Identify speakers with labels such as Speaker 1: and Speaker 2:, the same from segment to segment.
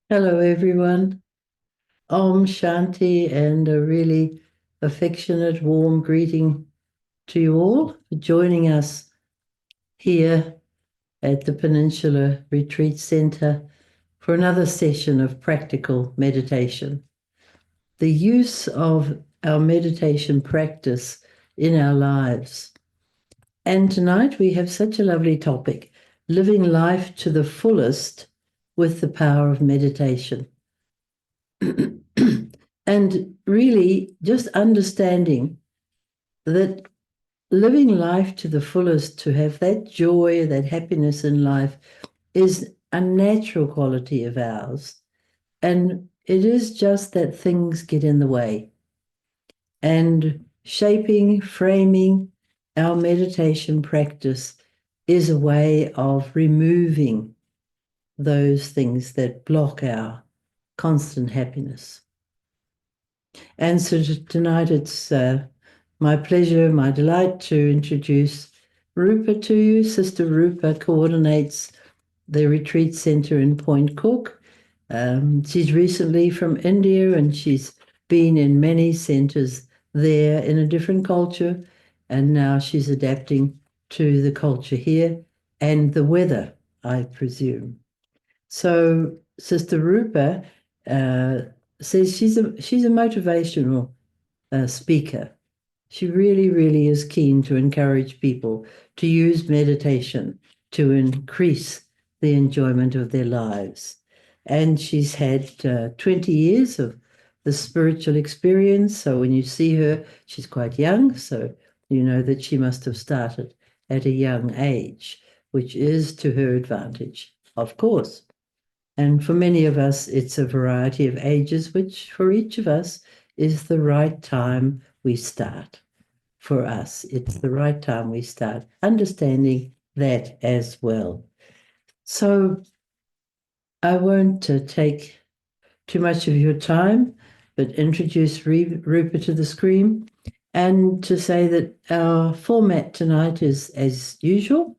Speaker 1: Hello, everyone. Om Shanti, and a really affectionate, warm greeting to you all for joining us here at the Peninsula Retreat Center for another session of practical meditation. The use of our meditation practice in our lives. And tonight we have such a lovely topic, living life to the fullest with the power of meditation. And really just understanding that living life to the fullest, to have that joy, that happiness in life, is a natural quality of ours. And it is just that things get in the way. And shaping, framing our meditation practice is a way of removing those things that block our constant happiness. And so tonight it's my pleasure, my delight to introduce Rupa to you. Sister Rupa coordinates the retreat center in Point Cook. She's recently from India and she's been in many centers there in a different culture. And now she's adapting to the culture here and the weather, I presume. So Sister Rupa uh, says she's a motivational speaker. She really, really is keen to encourage people to use meditation to increase the enjoyment of their lives. And she's had 20 years of the spiritual experience. So when you see her, she's quite young. So you know that she must have started at a young age, which is to her advantage, of course. And for many of us, it's a variety of ages, which for each of us is the right time we start. For us, it's the right time we start understanding that as well. So I won't take too much of your time, but introduce Rupa to the screen and to say that our format tonight is as usual.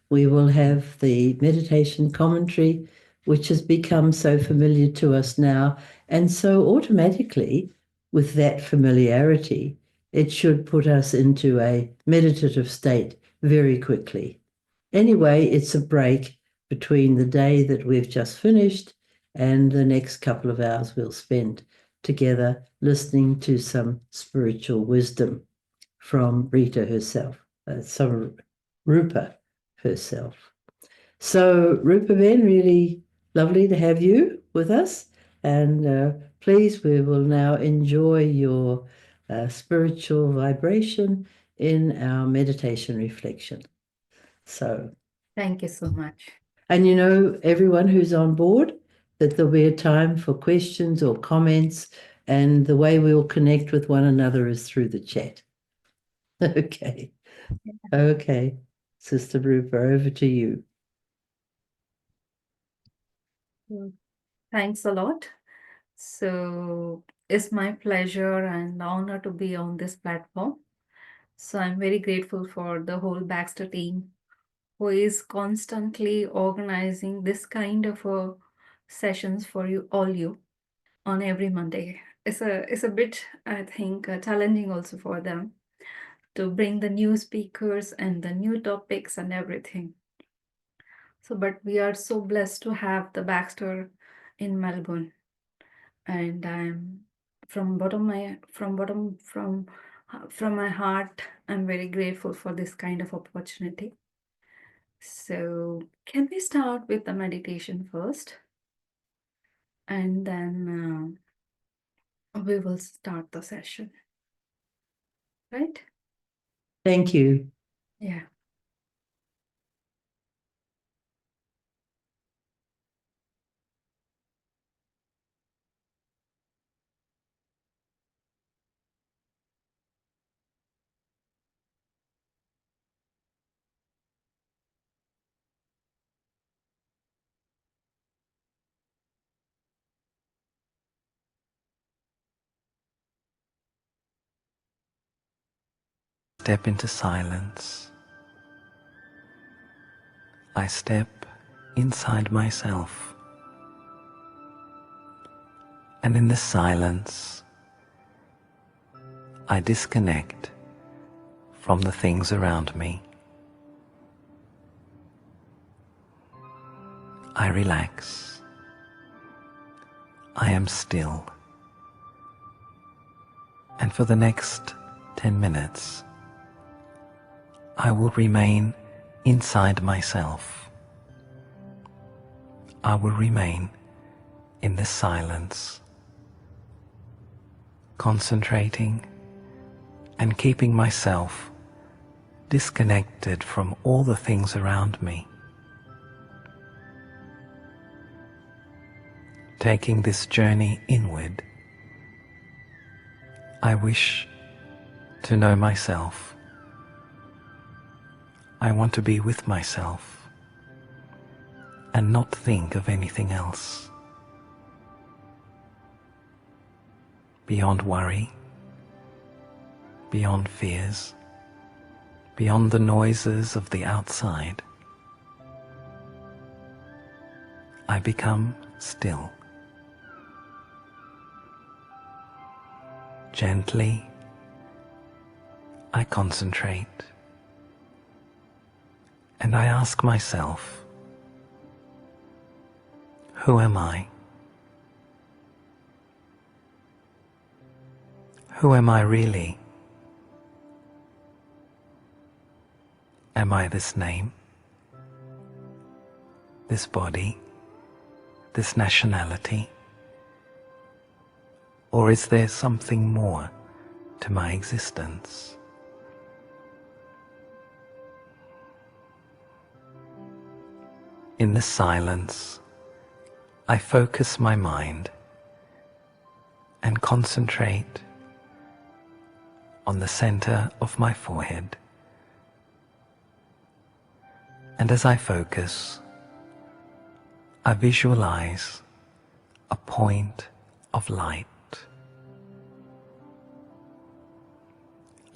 Speaker 1: We will have the meditation commentary, which has become so familiar to us now. And so automatically, with that familiarity, it should put us into a meditative state very quickly. Anyway, it's a break between the day that we've just finished and the next couple of hours we'll spend together listening to some spiritual wisdom from Rita herself, some Rupa herself. So, Rupa Ben, really lovely to have you with us. And please, we will now enjoy your spiritual vibration in our meditation reflection. So,
Speaker 2: Thank you so much.
Speaker 1: and you know, everyone who's on board, that there'll be a time for questions or comments, and the way we'll connect with one another is through the chat. Okay. Okay. Sister Rupa, over to you.
Speaker 2: Thanks a lot. So it's my pleasure and honor to be on this platform. So I'm very grateful for the whole Baxter team who is constantly organizing this kind of sessions for you on every Monday. It's a bit, I think, challenging also for them to bring the new speakers and the new topics and everything. So, but we are so blessed to have the Baxter in Melbourne, and I'm from my heart, I'm very grateful for this kind of opportunity. So, can we start with the meditation first, and then we will start the session, right?
Speaker 1: Thank you.
Speaker 2: Yeah.
Speaker 3: Step into silence. I step inside myself. And in the silence, I disconnect from the things around me. I relax. I am still. And for the next 10 minutes, I will remain inside myself. I will remain in the silence, concentrating and keeping myself disconnected from all the things around me. Taking this journey inward, I wish to know myself. I want to be with myself and not think of anything else. Beyond worry, beyond fears, beyond the noises of the outside, I become still. Gently, I concentrate and I ask myself, who am I? Who am I really? Am I this name, this body, this nationality? Or is there something more to my existence? In the silence, I focus my mind and concentrate on the center of my forehead. And as I focus, I visualize a point of light,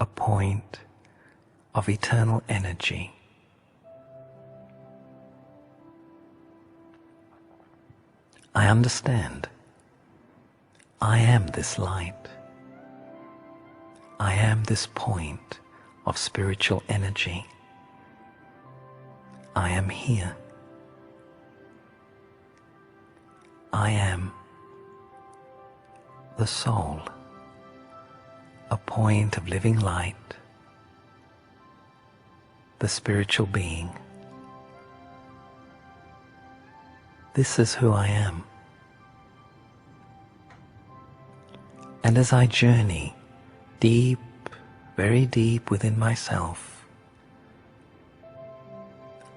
Speaker 3: a point of eternal energy. I understand. I am this light. I am this point of spiritual energy. I am here. I am the soul, a point of living light, the spiritual being. This is who I am. And as I journey deep, very deep within myself,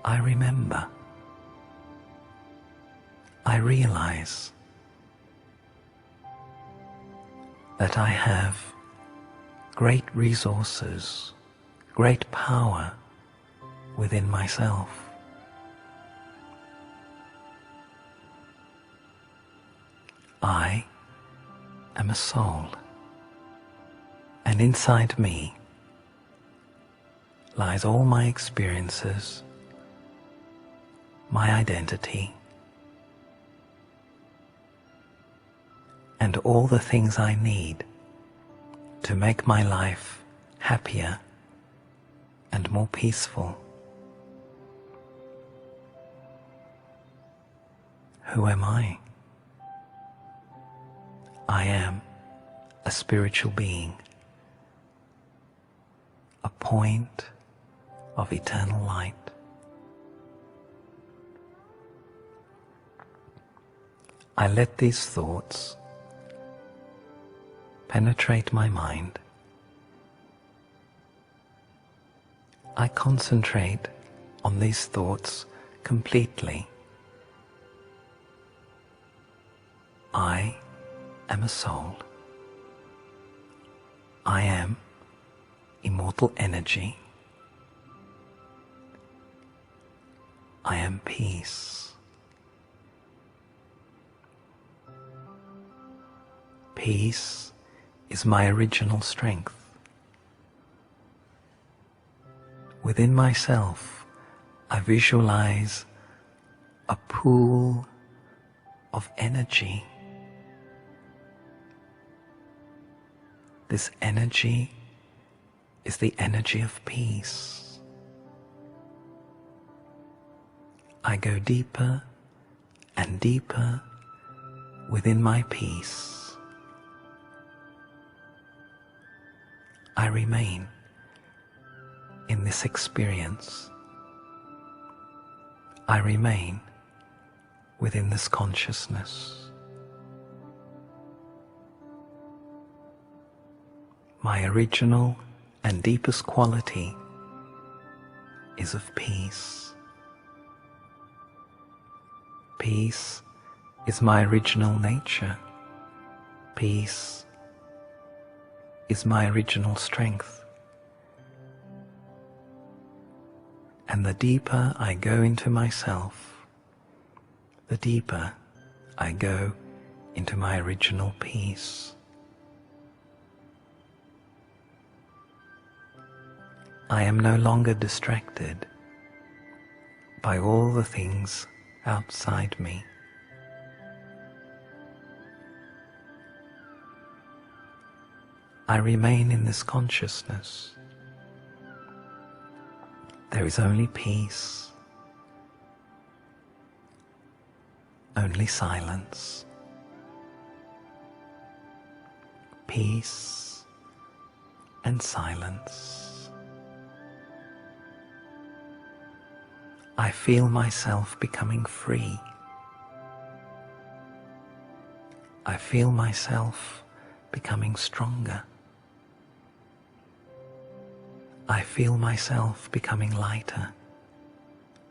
Speaker 3: I remember, I realize that I have great resources, great power within myself. I am a soul, and inside me lies all my experiences, my identity, and all the things I need to make my life happier and more peaceful. Who am I? I am a spiritual being, a point of eternal light. I let these thoughts penetrate my mind. I concentrate on these thoughts completely. I am a soul. I am immortal energy. I am peace. Peace is my original strength. Within myself, I visualize a pool of energy, This energy is the energy of peace. I go deeper and deeper within my peace. I remain in this experience. I remain within this consciousness. My original and deepest quality is of peace. Peace is my original nature. Peace is my original strength. And the deeper I go into myself, the deeper I go into my original peace. I am no longer distracted by all the things outside me. I remain in this consciousness. There is only peace, only silence. Peace and silence. I feel myself becoming free. I feel myself becoming stronger. I feel myself becoming lighter,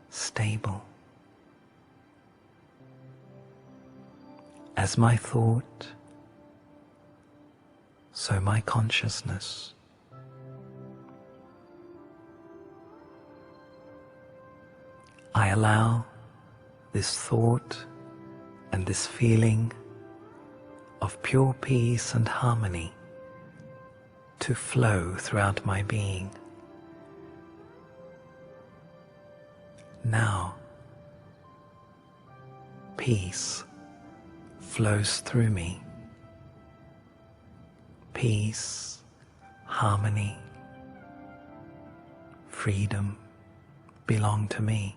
Speaker 3: stable. As my thought, so my consciousness. I allow this thought and this feeling of pure peace and harmony to flow throughout my being. Now, peace flows through me. Peace, harmony, freedom belong to me.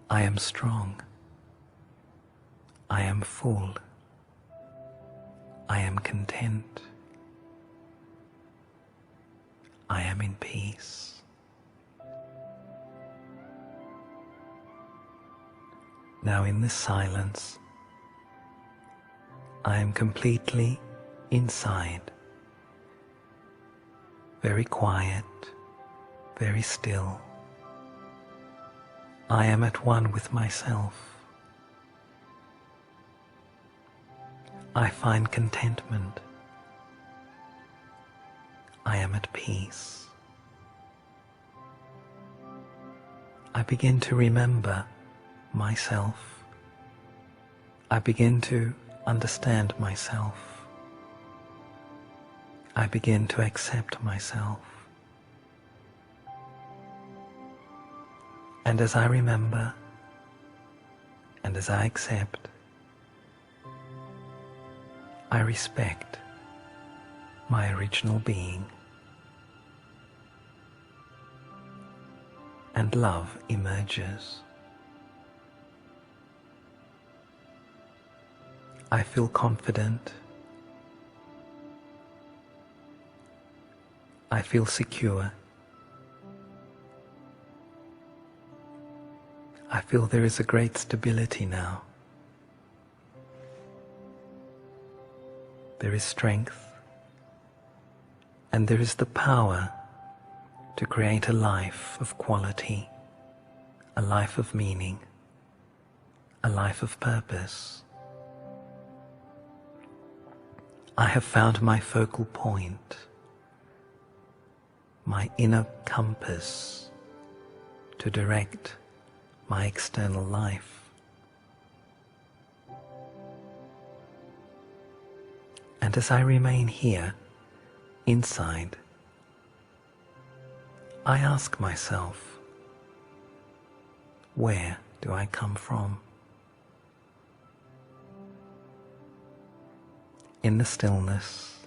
Speaker 3: I am strong. I am full. I am content. I am in peace. Now in this silence, I am completely inside, very quiet, very still. I am at one with myself. I find contentment. I am at peace. I begin to remember myself. I begin to understand myself. I begin to accept myself. And as I remember, and as I accept, I respect my original being, and love emerges. I feel confident. I feel secure. I feel there is a great stability now. There is strength, and there is the power to create a life of quality, a life of meaning, a life of purpose. I have found my focal point, my inner compass to direct my external life. And as I remain here, inside, I ask myself, where do I come from? In the stillness,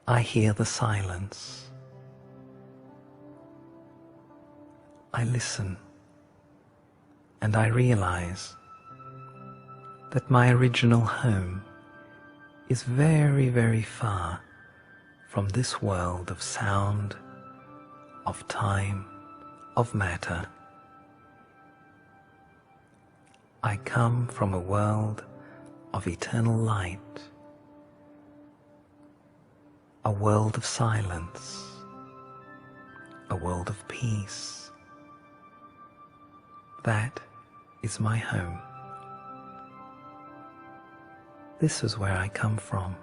Speaker 3: I hear the silence. I listen, and I realize that my original home is very, very far from this world of sound, of time, of matter. I come from a world of eternal light, a world of silence, a world of peace. That is my home. This is where I come from.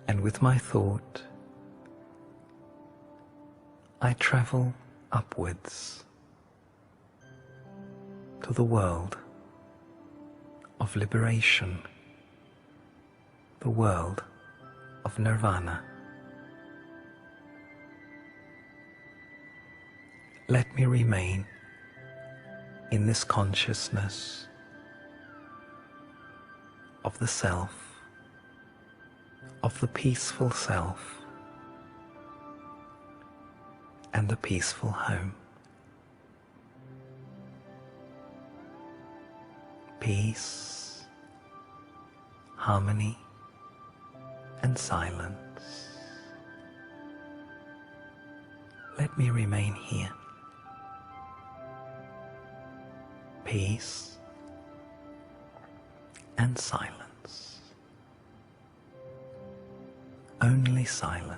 Speaker 3: And with my thought, I travel upwards to the world of liberation, the world of nirvana. Let me remain in this consciousness of the self, of the peaceful self, and the peaceful home. Peace, harmony, and silence. Let me remain here. Peace and silence. Only silence.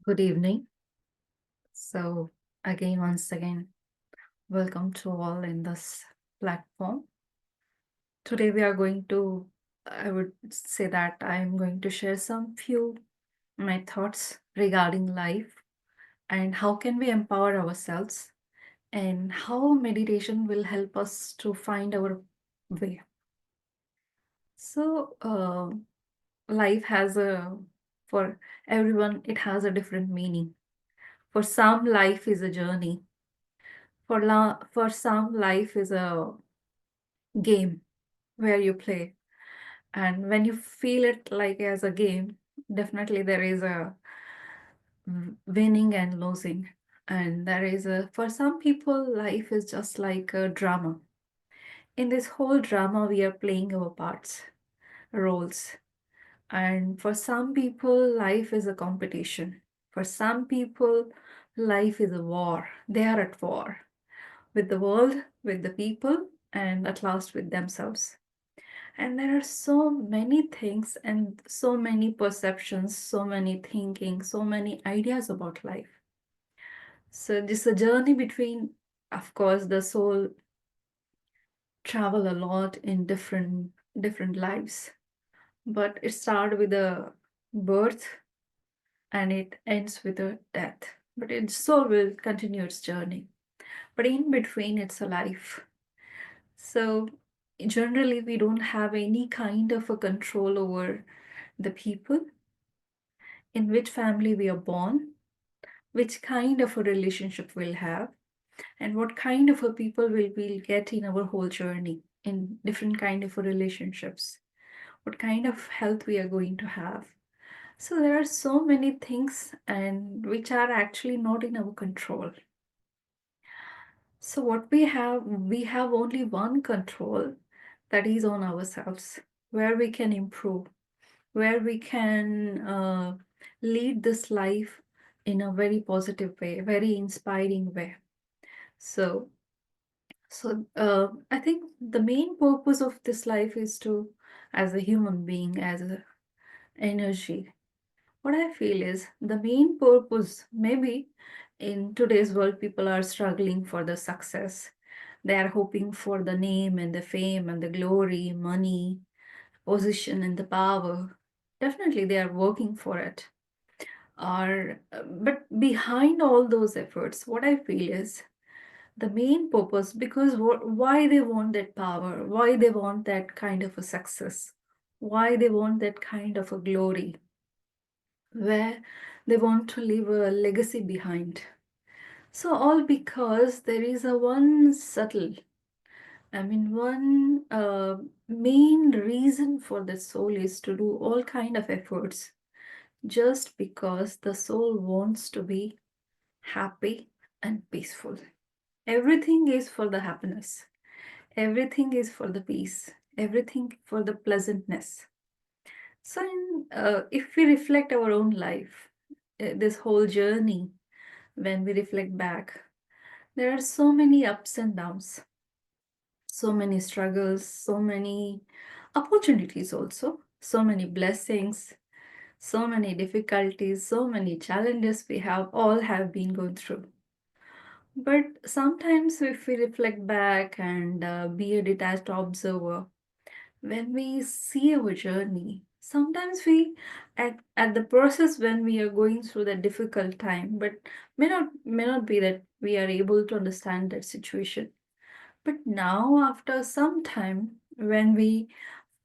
Speaker 2: Good evening. So, once again, welcome to all in this platform. Today we are going to, I would say that I'm going to share some few my thoughts regarding life and how can we empower ourselves and how meditation will help us to find our way. So, life has for everyone, it has a different meaning. For some, life is a journey. For some, life is a game where you play. And when you feel it like as a game, definitely there is a winning and losing. And there is for some people, life is just like a drama. In this whole drama, we are playing our parts, roles. And for some people, life is a competition. For some people, life is a war. They are at war with the world, with the people, and at last with themselves. And there are so many things and so many perceptions, so many thinking, so many ideas about life. So this is a journey between, of course, the soul travel a lot in different lives. But it starts with a birth and it ends with a death. But its soul will continue its journey. But in between, it's a life. So generally, we don't have any kind of a control over the people, in which family we are born, which kind of a relationship we'll have, and what kind of a people we'll get in our whole journey in different kind of relationships, what kind of health we are going to have. So there are so many things and which are actually not in our control. So what we have only one control, that is on ourselves, where we can improve, where we can lead this life in a very positive way, very inspiring way. So, I think the main purpose of this life is to, as a human being, as a energy, what I feel is the main purpose, maybe in today's world, people are struggling for the success. They are hoping for the name and the fame and the glory, money, position, and the power. Definitely, they are working for it. But behind all those efforts, what I feel is the main purpose, because why they want that power, why they want that kind of a success, why they want that kind of a glory, where they want to leave a legacy behind. So all because there is a one subtle, one main reason for the soul is to do all kind of efforts, just because the soul wants to be happy and peaceful. Everything is for the happiness. Everything is for the peace. Everything for the pleasantness. So, if we reflect our own life, this whole journey, when we reflect back, there are so many ups and downs, so many struggles, so many opportunities also, so many blessings, so many difficulties, so many challenges we have all have been going through. But sometimes if we reflect back and be a detached observer, when we see our journey, sometimes we at the process when we are going through the difficult time, but may not be that we are able to understand that situation. But now after some time, when we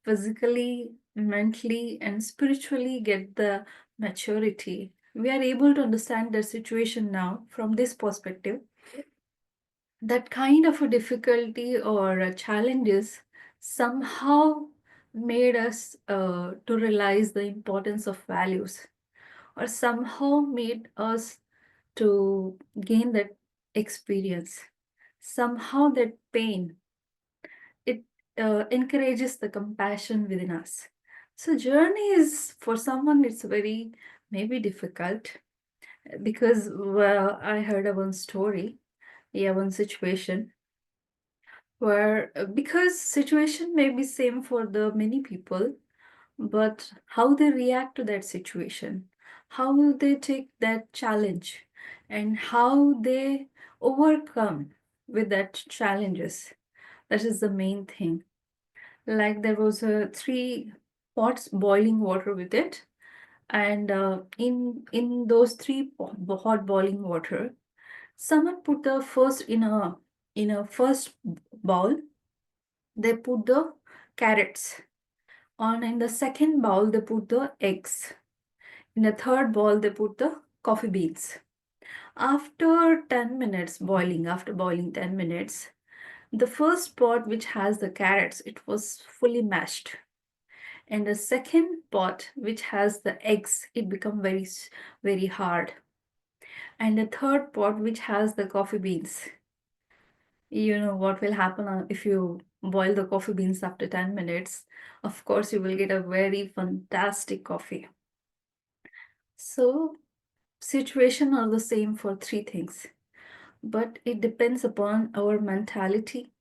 Speaker 2: physically, mentally, and spiritually get the maturity, we are able to understand the situation now from this perspective. That kind of a difficulty or a challenges somehow made us to realize the importance of values, or somehow made us to gain that experience. Somehow that pain, it encourages the compassion within us. So journey is for someone, it's very maybe difficult, because I heard of one story, yeah, one situation where because situation may be same for the many people, but how they react to that situation, how will they take that challenge, and how they overcome with that challenges, that is the main thing. Like there was a 3 pots boiling water with it, and in those 3 hot boiling water, someone put the first in a first bowl, they put the carrots on. In the second bowl they put the eggs. In the third bowl they put the coffee beans. After 10 minutes boiling, after boiling 10 minutes, the first pot which has the carrots, it was fully mashed, and the second pot which has the eggs, it become very hard, and the third pot which has the coffee beans, you know what will happen if you boil the coffee beans after 10 minutes. Of course, you will get a very fantastic coffee. So, situation are the same for 3 things, but it depends upon our mentality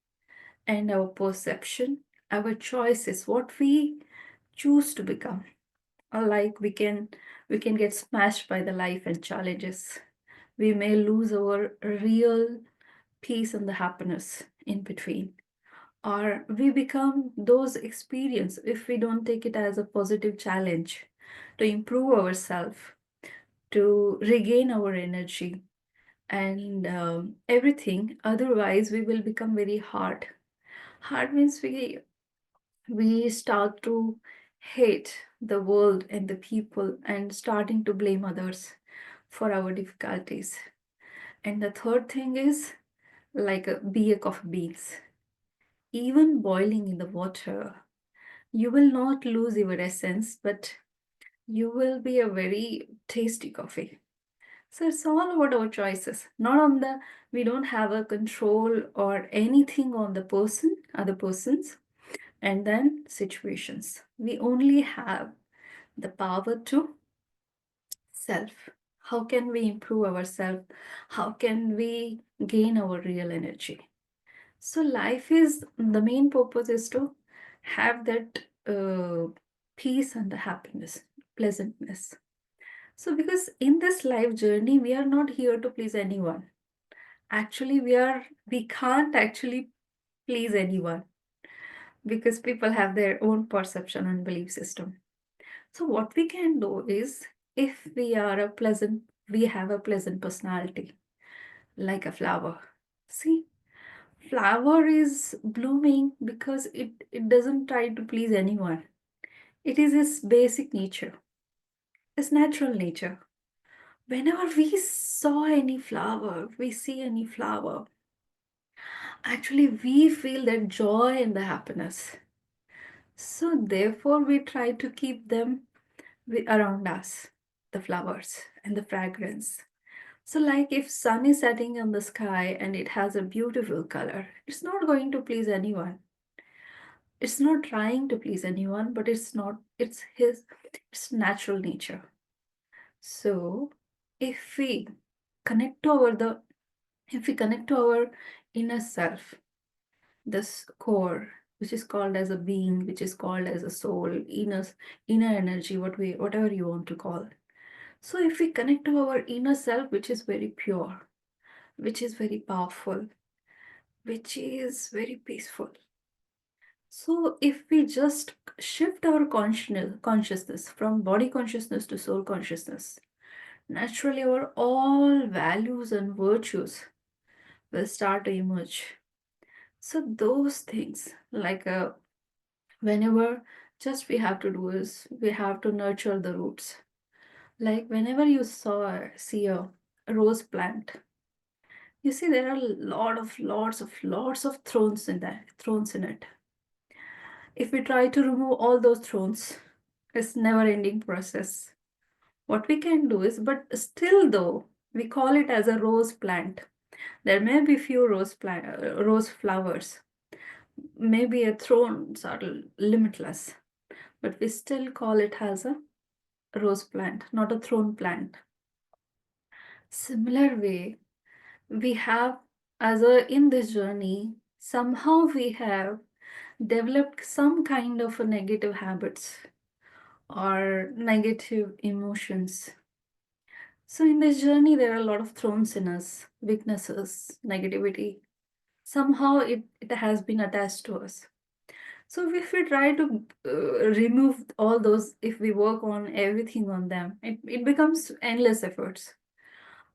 Speaker 2: and our perception, our choices, what we choose to become. Like we can get smashed by the life and challenges. We may lose our real peace and the happiness in between, or we become those experience if we don't take it as a positive challenge to improve ourselves, to regain our energy and everything. Otherwise we will become very hard means we start to hate the world and the people and starting to blame others for our difficulties. And the third thing is like be a coffee beans. Even boiling in the water, you will not lose your essence, but you will be a very tasty coffee. So it's all about our choices, not on the, we don't have a control or anything on the person, other persons, and then situations. We only have the power to self. How can we improve ourselves? How can we gain our real energy? So life is, the main purpose is to have that peace and the happiness, pleasantness. So because in this life journey, we are not here to please anyone. Actually, we can't actually please anyone, because people have their own perception and belief system. So what we can do is, if we have a pleasant personality, like a flower. See, flower is blooming because it doesn't try to please anyone. It is its basic nature, its natural nature. Whenever we saw any flower, we see any flower, actually we feel that joy and the happiness. So therefore we try to keep them around us, the flowers and the fragrance. So like if sun is setting on the sky and it has a beautiful color, it's not going to please anyone. It's not trying to please anyone, but it's natural nature. So if we connect to our inner self, this core, which is called as a being, which is called as a soul, inner energy, whatever you want to call. So if we connect to our inner self, which is very pure, which is very powerful, which is very peaceful. So if we just shift our consciousness from body consciousness to soul consciousness, naturally our all values and virtues will start to emerge. So those things, like whenever just we have to do is we have to nurture the roots. Like whenever you see a rose plant, you see there are lots of thorns in it. If we try to remove all those thorns, it's never-ending process. What we can do is, but still though, we call it as a rose plant. There may be few rose flowers. Maybe a thorns are limitless, but we still call it as a rose plant, not a thorn plant. Similar way, we have in this journey, somehow we have developed some kind of a negative habits or negative emotions. So in this journey, there are a lot of thorns in us, weaknesses, negativity. Somehow it has been attached to us. So if we try to remove all those, if we work on everything on them, it becomes endless efforts.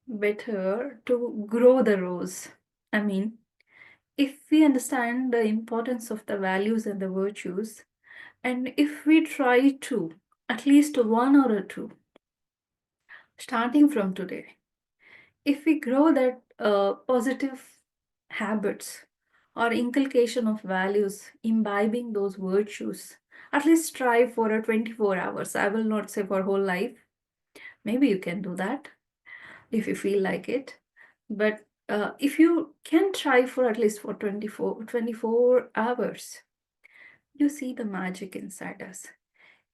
Speaker 2: Better to grow the rose. I mean, if we understand the importance of the values and the virtues, and if we try to, at least one or two, starting from today, if we grow that positive habits or inculcation of values, imbibing those virtues, at least strive for a 24 hours. I will not say for whole life. Maybe you can do that if you feel like it. But if you can try for at least for 24 hours, you see the magic inside us.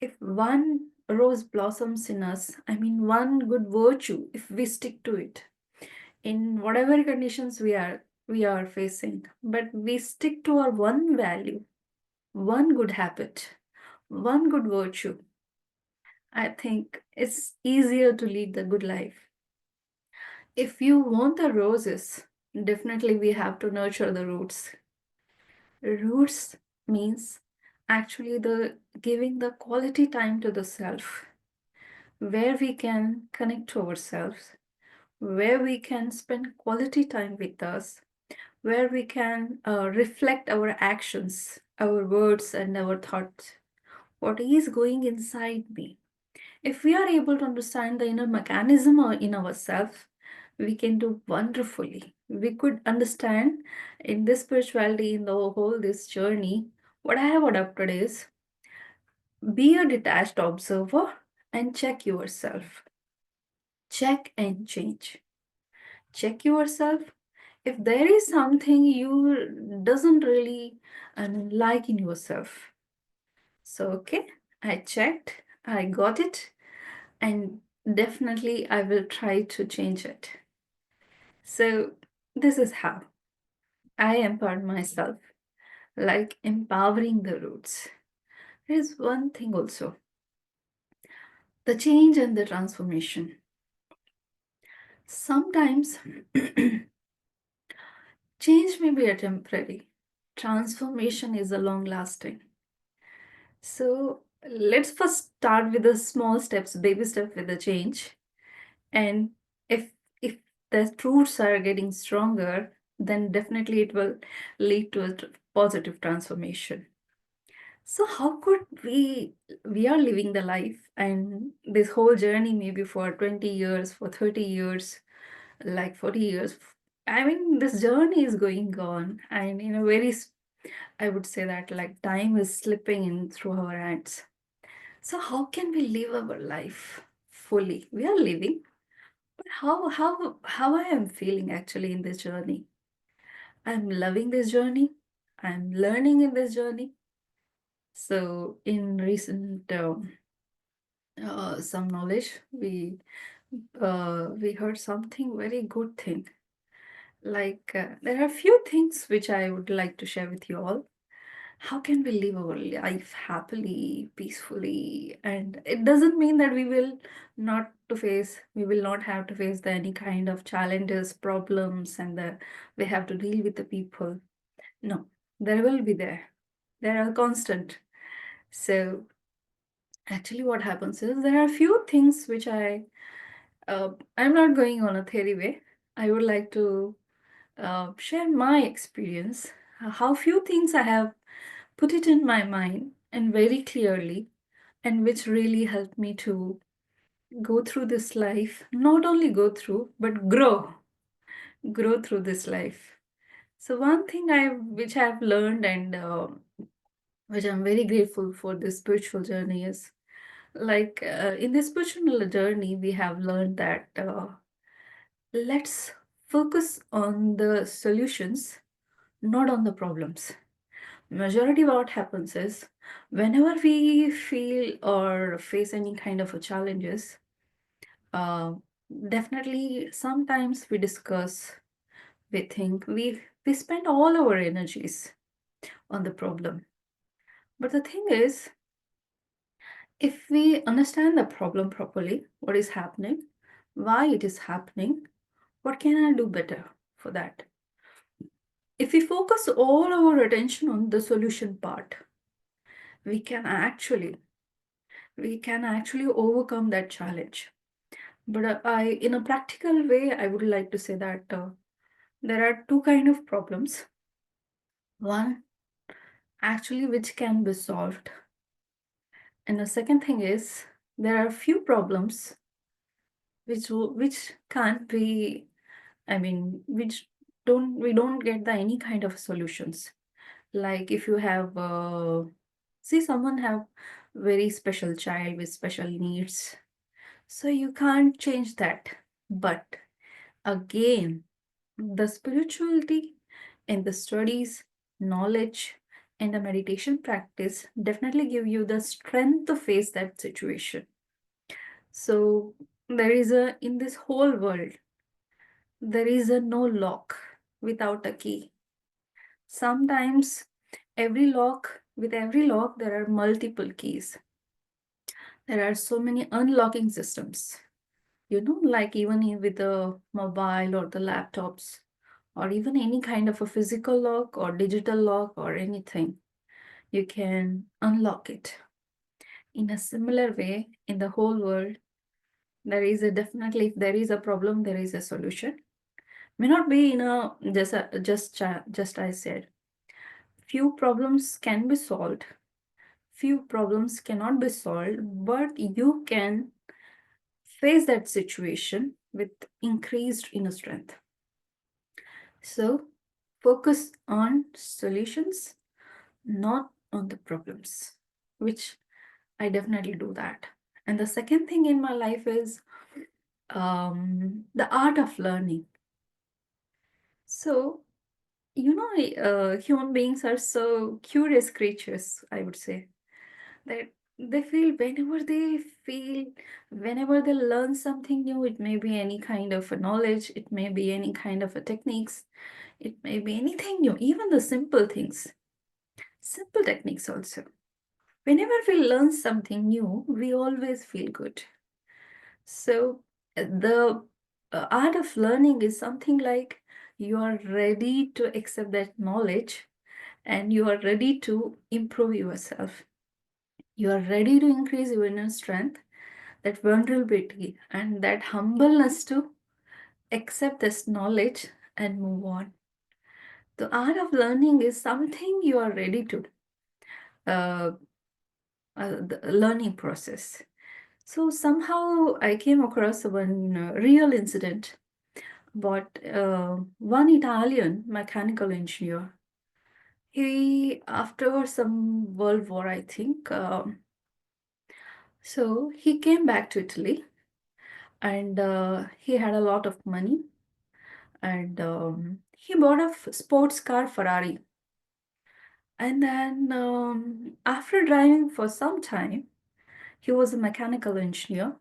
Speaker 2: If one rose blossoms in us, I mean one good virtue, if we stick to it, in whatever conditions we are facing, but we stick to our one value, one good habit, one good virtue, I think it's easier to lead the good life. If you want the roses, definitely we have to nurture the roots. Roots means actually the giving the quality time to the self, where we can connect to ourselves, where we can spend quality time with us, where we can reflect our actions, our words, and our thoughts. What is going inside me? If we are able to understand the inner mechanism in ourselves, we can do wonderfully. We could understand in this spirituality, in the whole this journey, what I have adopted is be a detached observer and check yourself. Check and change. Check yourself. If there is something you doesn't really like in yourself, so okay, I checked, I got it, and definitely I will try to change it. So this is how I empower myself, like empowering the roots. There is one thing also, the change and the transformation. Sometimes change may be a temporary, transformation is a long lasting. So let's first start with the small steps, baby step with the change. And if the roots are getting stronger, then definitely it will lead to a positive transformation. So how could we are living the life, and this whole journey maybe for 20 years, for 30 years, like 40 years. I mean, this journey is going on, and in a very, I would say that like time is slipping in through our hands. So how can we live our life fully? We are living, but how I am feeling actually in this journey? I'm loving this journey. I'm learning in this journey. So in recent some knowledge, we heard something very good thing. Like there are few things which I would like to share with you all. How can we live our life happily, peacefully? And it doesn't mean that we will not have to face any kind of challenges, problems, and we have to deal with the people. No, there will be there. There are constant. So actually what happens is there are few things which I'm not going on a theory way. I would like to share my experience, how few things I have put it in my mind and very clearly, and which really helped me to go through this life, not only go through, but grow through this life. So one thing which I've learned, and which I'm very grateful for this spiritual journey is, like in this spiritual journey, we have learned that let's focus on the solutions, not on the problems. Majority what happens is, whenever we feel or face any kind of a challenges, uh, definitely sometimes we discuss, we think, we spend all our energies on the problem. But the thing is, if we understand the problem properly, what is happening, why it is happening, what can I do better for that? If we focus all our attention on the solution part, we can actually overcome that challenge. But in a practical way, I would like to say that there are two kind of problems. One, actually, which can be solved, and the second thing is, there are few problems which can't be. I mean, which we don't get any kind of solutions. Like if you have see someone have very special child with special needs, so you can't change that. But again, the spirituality and the studies, knowledge, and the meditation practice definitely give you the strength to face that situation. So in this whole world, there is a no lock without a key. Sometimes with every lock, there are multiple keys. There are so many unlocking systems. Like even with the mobile or the laptops, or even any kind of a physical lock or digital lock or anything, you can unlock it. In a similar way, in the whole world, if there is a problem, there is a solution. May not be just I said. Few problems can be solved. Few problems cannot be solved, but you can face that situation with increased inner strength. So focus on solutions, not on the problems, which I definitely do that. And the second thing in my life is the art of learning. So, human beings are so curious creatures, I would say, that they feel whenever they learn something new, it may be any kind of a knowledge, it may be any kind of a techniques, it may be anything new, even the simple things, simple techniques also. Whenever we learn something new, we always feel good. So the art of learning is something like you are ready to accept that knowledge, and you are ready to improve yourself. You are ready to increase your inner strength, that vulnerability, and that humbleness to accept this knowledge and move on. The art of learning is something you are ready to, uh, the learning process. So somehow I came across one real incident about one Italian mechanical engineer. He, after some World War, I think, so he came back to Italy, and he had a lot of money, and he bought a sports car Ferrari. And then after driving for some time, he was a mechanical engineer.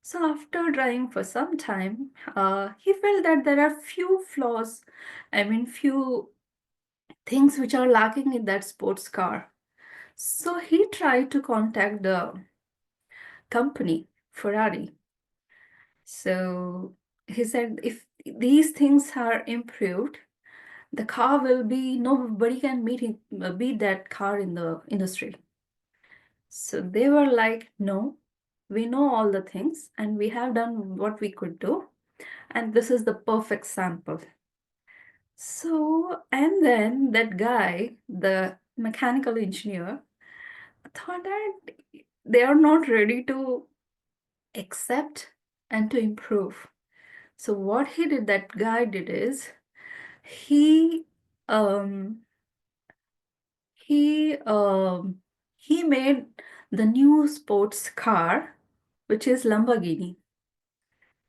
Speaker 2: So after driving for some time, he felt that there are few flaws, few things which are lacking in that sports car. So he tried to contact the company, Ferrari. So he said, if these things are improved, the car will be, nobody can beat that car in the industry. So they were like, no, we know all the things and we have done what we could do. And this is the perfect sample. So, and then that guy, the mechanical engineer, thought that they are not ready to accept and to improve. So what that guy did is he um he um he made the new sports car, which is Lamborghini.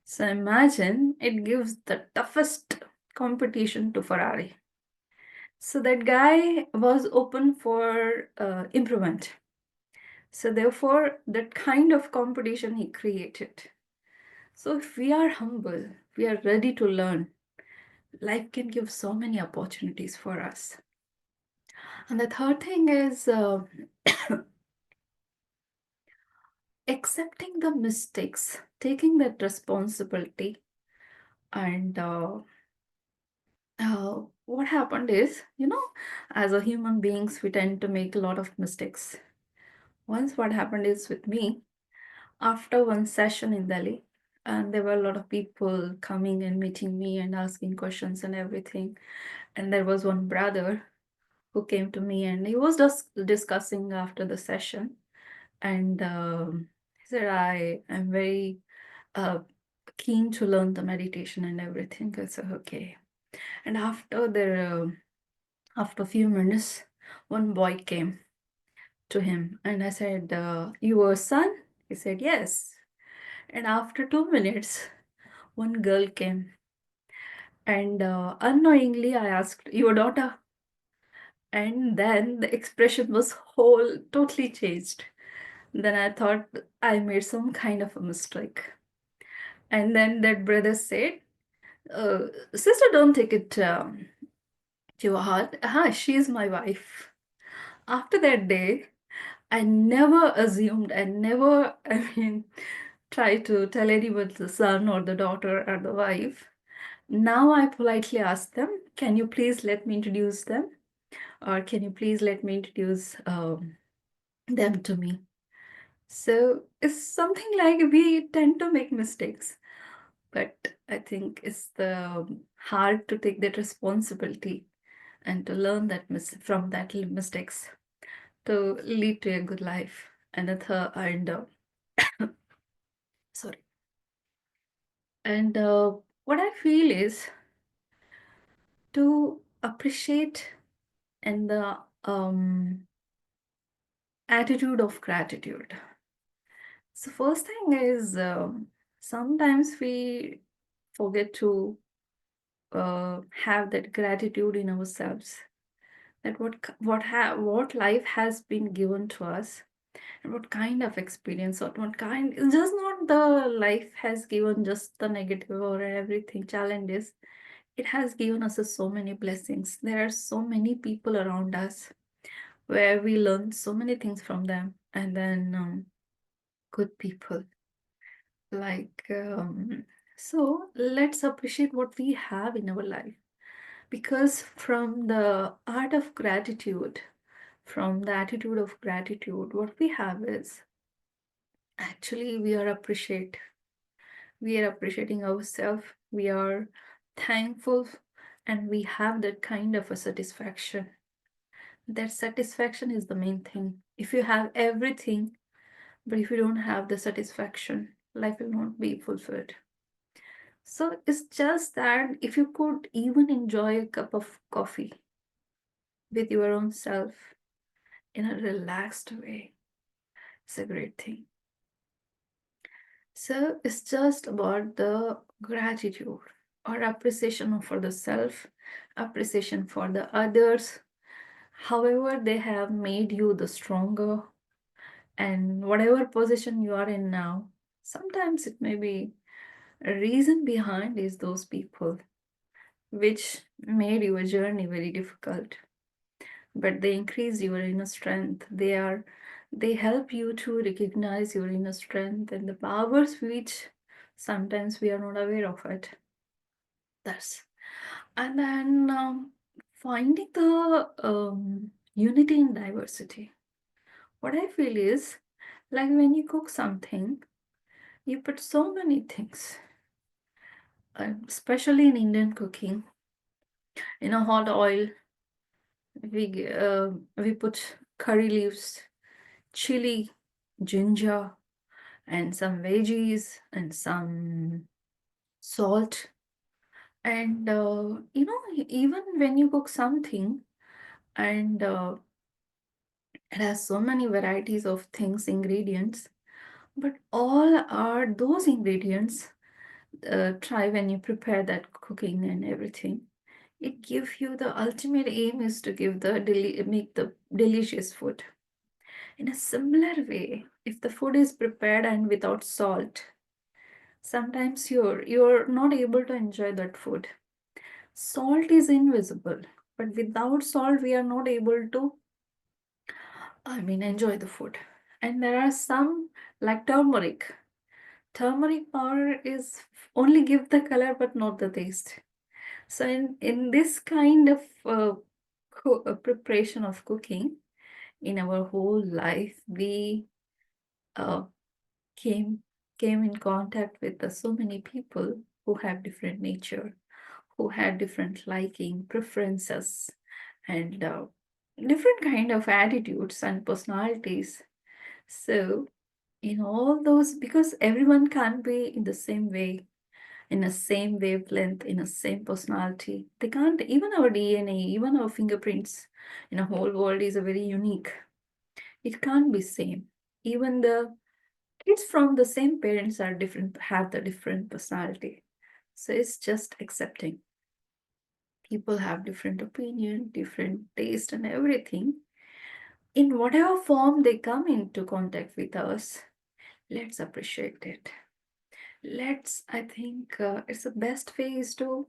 Speaker 2: So imagine, it gives the toughest competition to Ferrari. So that guy was open for improvement. So therefore, that kind of competition he created. So if we are humble, we are ready to learn, life can give so many opportunities for us. And the third thing is accepting the mistakes, taking that responsibility. And what happened is, as a human beings, we tend to make a lot of mistakes. Once what happened is with me, after one session in Delhi, and there were a lot of people coming and meeting me and asking questions and everything. And there was one brother who came to me and he was just discussing after the session. And he said, I am very keen to learn the meditation and everything. I said, okay. And after a few minutes, one boy came to him and I said, your son? He said, yes. And after 2 minutes, one girl came and unknowingly I asked, your daughter? And then the expression was totally changed. Then I thought I made some kind of a mistake. And then that brother said, sister, don't take it to your heart. She's my wife. After that day, I never assumed, I never, try to tell anyone the son or the daughter or the wife. Now I politely ask them, can you please let me introduce them? Or can you please let me introduce them to me? So it's something like we tend to make mistakes, but I think it's the hard to take that responsibility and to learn that from that mistakes to lead to a good life. And sorry. And what I feel is to appreciate and the attitude of gratitude. So first thing is sometimes we forget to have that gratitude in ourselves, that what life has been given to us, and what kind of experience or what kind, it's just not the life has given just the negative or everything challenges. It has given us so many blessings. There are so many people around us where we learn so many things from them. And then good people, like so let's appreciate what we have in our life, because from the art of gratitude, from the attitude of gratitude, what we have is actually we are appreciating ourselves. We are thankful and we have that kind of a satisfaction. That satisfaction is the main thing. If you have everything, but if you don't have the satisfaction, life will not be fulfilled. So it's just that if you could even enjoy a cup of coffee with your own self in a relaxed way, it's a great thing. So it's just about the gratitude or appreciation for the self, appreciation for the others, however they have made you the stronger, and whatever position you are in now. Sometimes it may be a reason behind is those people which made your journey very difficult, but they increase your inner strength. They help you to recognize your inner strength and the powers which sometimes we are not aware of it. That's and then finding the unity in diversity. What I feel is like when you cook something, you put so many things, especially in Indian cooking. In a hot oil, we put curry leaves, chili, ginger, and some veggies and some salt. And even when you cook something and it has so many varieties of things, ingredients, but all are those ingredients. Try when you prepare that cooking and everything. It gives you the ultimate aim is to give make the delicious food. In a similar way, if the food is prepared and without salt, sometimes you're not able to enjoy that food. Salt is invisible, but without salt, we are not able to, enjoy the food. And there are some like turmeric. Turmeric powder is only give the color but not the taste. So in this kind of preparation of cooking, in our whole life, we uh, came in contact with so many people who have different nature, who had different liking, preferences, and different kind of attitudes and personalities. So in all those, because everyone can't be in the same way, in the same wavelength, in the same personality. They can't, even our DNA, even our fingerprints in a whole world is a very unique. It can't be same. Even the kids from the same parents are different, have the different personality. So it's just accepting. People have different opinion, different taste and everything. In whatever form they come into contact with us, let's appreciate it. I think it's the best way is to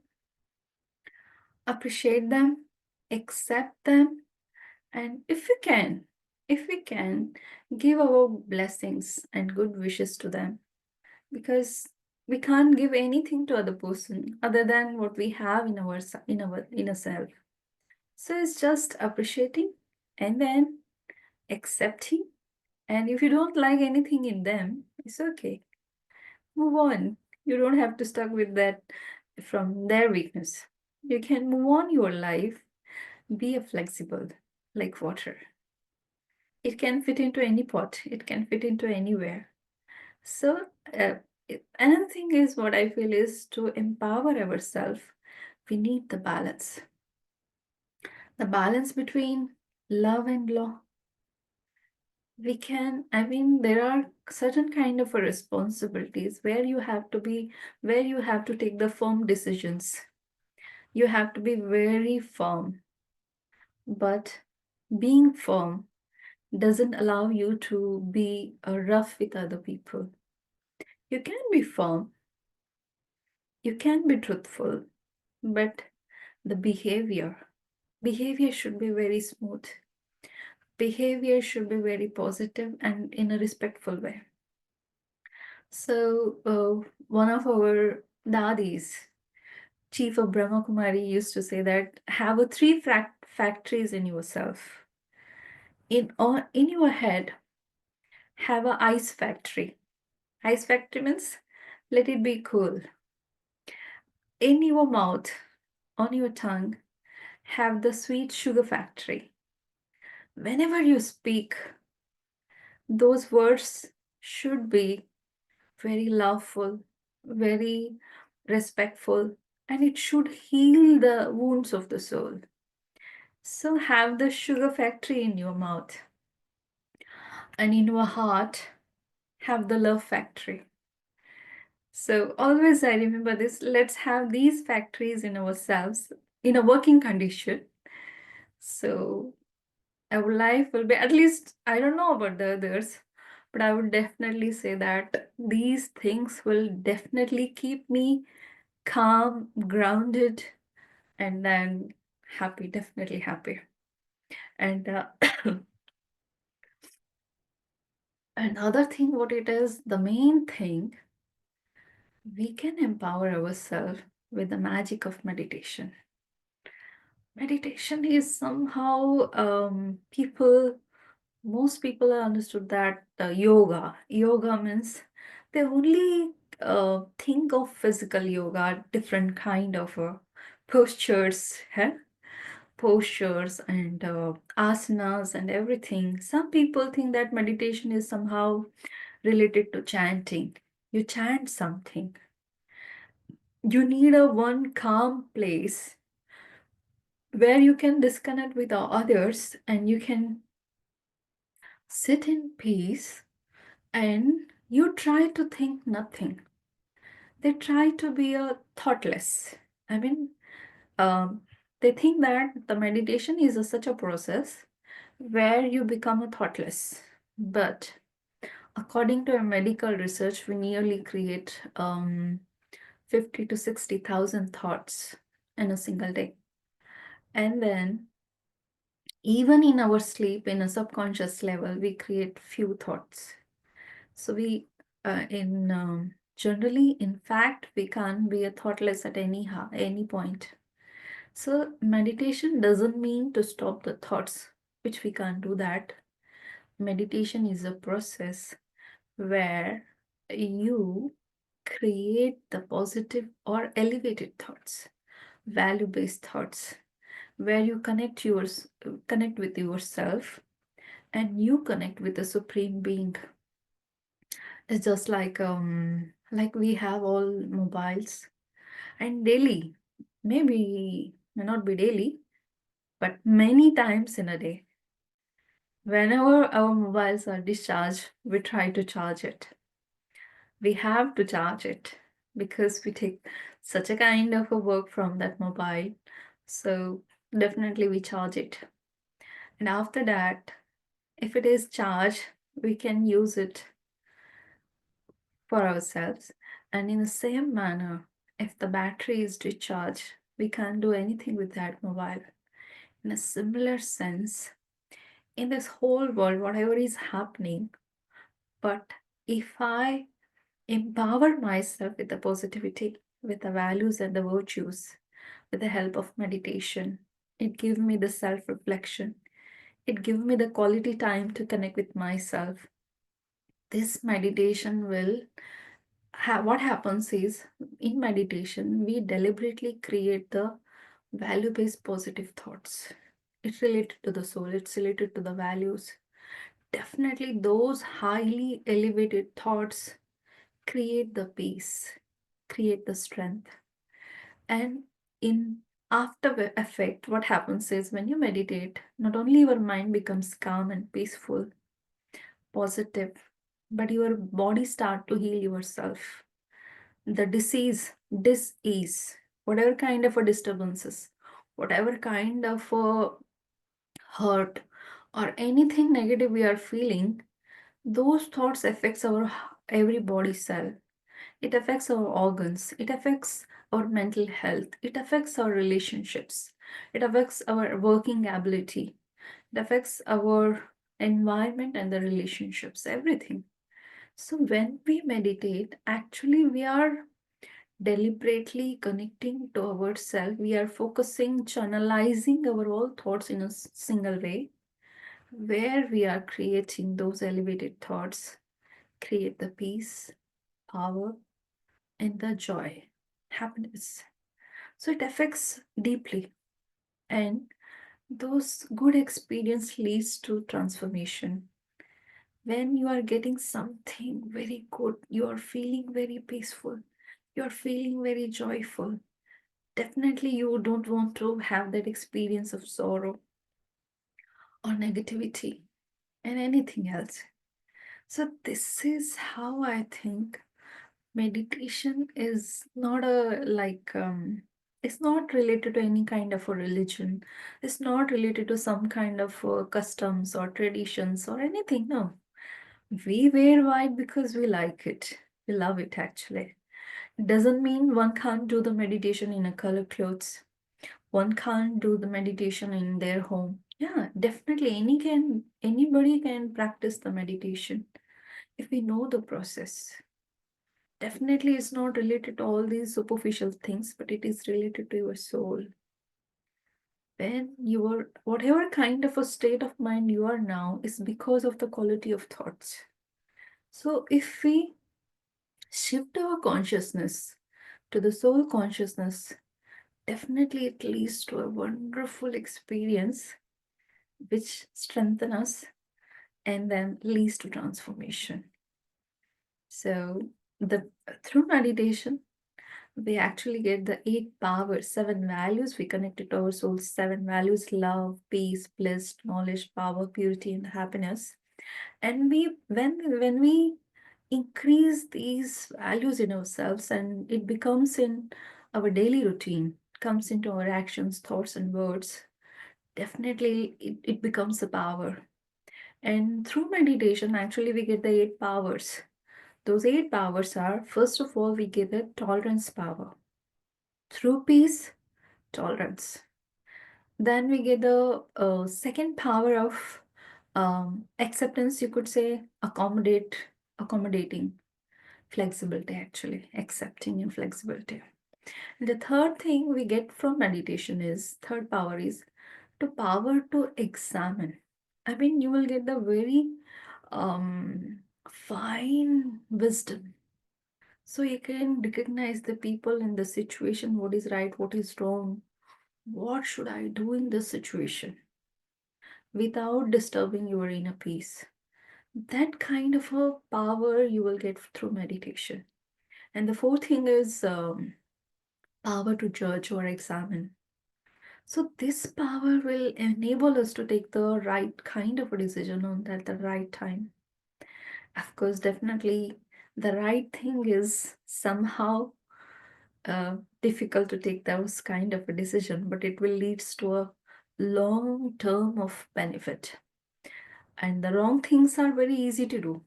Speaker 2: appreciate them, accept them, and if we can, give our blessings and good wishes to them, because we can't give anything to other person other than what we have in our inner self. So it's just appreciating and then accepting. And if you don't like anything in them, it's okay. Move on. You don't have to stuck with that from their weakness. You can move on your life. Be flexible like water. It can fit into any pot. It can fit into anywhere. So another thing is what I feel is to empower ourselves. We need the balance. The balance between love and law. We can, there are certain kind of responsibilities where you have to take the firm decisions. You have to be very firm. But being firm doesn't allow you to be rough with other people. You can be firm, you can be truthful, but the behavior should be very smooth. Behavior should be very positive and in a respectful way. So one of our dadis, Chief of Brahma Kumari, used to say that have three factories in yourself. In your head, have a ice factory. Ice factory means let it be cool. In your mouth, on your tongue have the sweet sugar factory. Whenever you speak, those words should be very loveful, very respectful, and it should heal the wounds of the soul. So have the sugar factory in your mouth, and in your heart, have the love factory. So always I remember this. Let's have these factories in ourselves in a working condition. So our life will be, at least, I don't know about the others, but I would definitely say that these things will definitely keep me calm, grounded, and then happy, definitely happy. And another thing, what it is, the main thing, we can empower ourselves with the magic of meditation. Meditation is somehow most people have understood that yoga means they only think of physical yoga, different kind of postures, postures and asanas and everything. Some people think that meditation is somehow related to chanting. You chant something. You need a one calm place where you can disconnect with the others and you can sit in peace, and you try to think nothing. They try to be a thoughtless. I mean, um, they think that the meditation is such a process where you become a thoughtless. But according to a medical research, we nearly create 50 to 60,000 thoughts in a single day. And then even in our sleep, in a subconscious level, we create few thoughts. So we generally, in fact, we can't be a thoughtless at any point. So meditation doesn't mean to stop the thoughts, which we can't do that. Meditation is a process where you create the positive or elevated thoughts, value-based thoughts, where you connect with yourself, and you connect with the supreme being. It's just like we have all mobiles, and daily, maybe may not be daily, but many times in a day, whenever our mobiles are discharged, we try to charge it. We have to charge it because we take such a kind of a work from that mobile. So definitely we charge it. And after that, if it is charged, we can use it for ourselves. And in the same manner, if the battery is discharged, we can't do anything with that mobile. In a similar sense, in this whole world, whatever is happening, but if I empower myself with the positivity, with the values and the virtues, with the help of meditation, it gives me the self-reflection. It gives me the quality time to connect with myself. This meditation will what happens is, in meditation, we deliberately create the value-based positive thoughts. It's related to the soul, it's related to the values. Definitely those highly elevated thoughts create the peace, create the strength. And in after effect, what happens is, when you meditate, not only your mind becomes calm and peaceful, positive, but your body start to heal yourself. The disease, whatever kind of a disturbances, whatever kind of a hurt or anything negative we are feeling, those thoughts affects our every body cell. It affects our organs. It affects our mental health. It affects our relationships. It affects our working ability. It affects our environment and the relationships, everything. So when we meditate, actually we are deliberately connecting to ourselves. We are focusing, channelizing our all thoughts in a single way, where we are creating those elevated thoughts, create the peace, power, and the joy, happiness. So it affects deeply. And those good experience leads to transformation. When you are getting something very good, you are feeling very peaceful, you are feeling very joyful. Definitely, you don't want to have that experience of sorrow or negativity and anything else. So, this is how I think meditation is not it's not related to any kind of a religion. It's not related to some kind of customs or traditions or anything. No. We wear white because we like it. We love it actually. It doesn't mean one can't do the meditation in a color clothes. One can't do the meditation in their home. Yeah, definitely anybody can practice the meditation if we know the process. Definitely it's not related to all these superficial things, but it is related to your soul. When you are whatever kind of a state of mind you are now is because of the quality of thoughts. So if we shift our consciousness to the soul consciousness, definitely it leads to a wonderful experience which strengthens us and then leads to transformation. So the through meditation, we actually get the 8 powers, 7 values. We connect it to our soul's 7 values: love, peace, bliss, knowledge, power, purity, and happiness. And when we increase these values in ourselves and it becomes in our daily routine, comes into our actions, thoughts, and words, definitely it becomes a power. And through meditation, actually, we get the 8 powers. Those 8 powers are, first of all, we get the tolerance power. Through peace, tolerance. Then we get the second power of acceptance, you could say, accommodating, flexibility, actually, accepting and flexibility. And the third thing we get from meditation is, third power is to power to examine. I mean, you will get the very fine wisdom. So you can recognize the people in the situation, what is right, what is wrong, what should I do in this situation without disturbing your inner peace. That kind of a power you will get through meditation. And the fourth thing is power to judge or examine. So this power will enable us to take the right kind of a decision on that the right time. Of course, definitely the right thing is somehow difficult to take those kind of a decision, but it will leads to a long term of benefit. And the wrong things are very easy to do,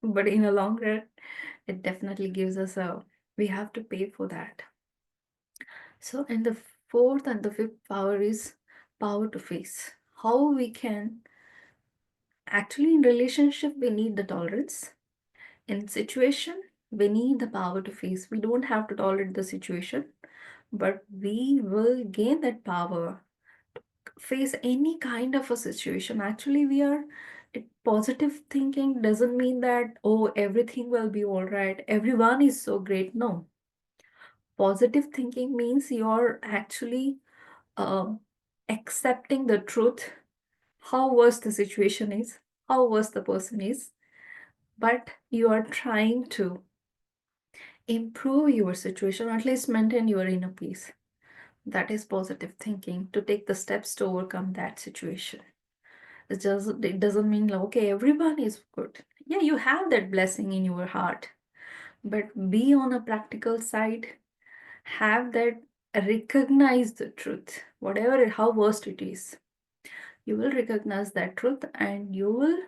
Speaker 2: but in a long run, it definitely gives us we have to pay for that. So, and the fourth and the fifth power is power to face. How we can actually in relationship we need the tolerance. In situation we need the power to face. We don't have to tolerate the situation, but we will gain that power to face any kind of a situation. Actually, positive thinking doesn't mean that, oh, everything will be all right, everyone is so great. No, positive thinking means you're actually um, accepting the truth, how worse the situation is, how worse the person is, but you are trying to improve your situation, or at least maintain your inner peace. That is positive thinking, to take the steps to overcome that situation. It doesn't mean like, okay, everyone is good. Yeah, you have that blessing in your heart, but be on a practical side, have that, recognize the truth, whatever how worst it is. You will recognize that truth and you will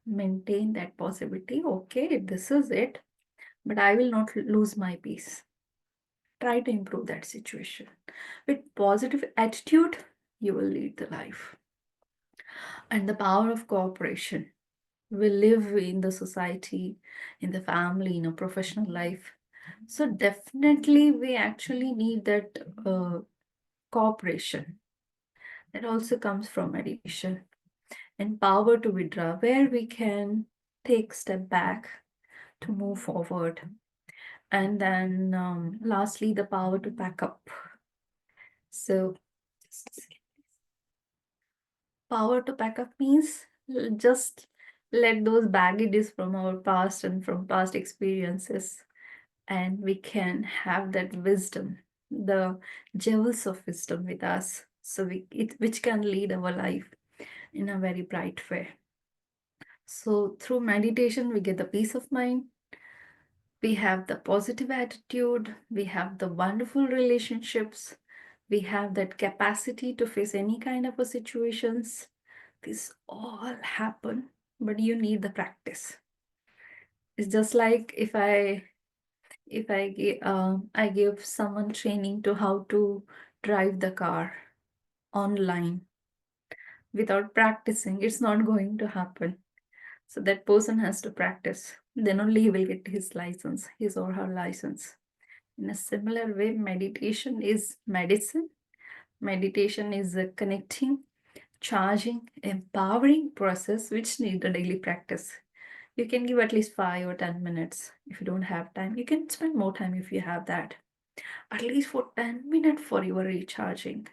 Speaker 2: maintain that possibility. Okay, this is it, but I will not lose my peace. Try to improve that situation. With positive attitude, you will lead the life. And the power of cooperation. We live in the society, in the family, in a professional life. So definitely we actually need that cooperation. That also comes from meditation. And power to withdraw, where we can take step back to move forward. And then lastly, the power to pack up. So just a second. Power to pack up means just let those baggages from our past and from past experiences, and we can have that wisdom, the jewels of wisdom with us, so which can lead our life in a very bright way. So through meditation, we get the peace of mind, we have the positive attitude, we have the wonderful relationships, we have that capacity to face any kind of a situations. This all happen, but you need the practice. It's just like if I give someone training to how to drive the car online. Without practicing, it's not going to happen. So that person has to practice. Then only he will get his license, his or her license. In a similar way, meditation is medicine. Meditation is a connecting, charging, empowering process which need a daily practice. You can give at least 5 or 10 minutes. If you don't have time, you can spend more time if you have that. At least for 10 minutes for your recharging.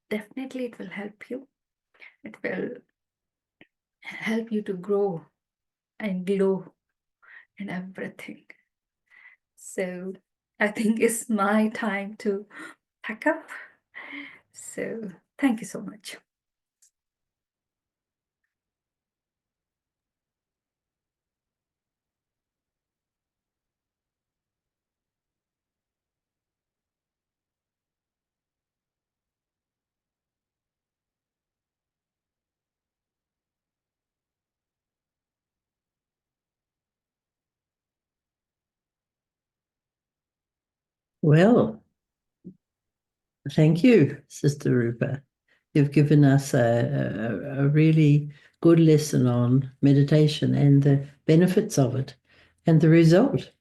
Speaker 2: Definitely it will help you. It will help you to grow and glow and everything. So I think it's my time to pack up. So thank you so much.
Speaker 1: Well, thank you, Sister Rupa. You've given us a really good lesson on meditation and the benefits of it and the result.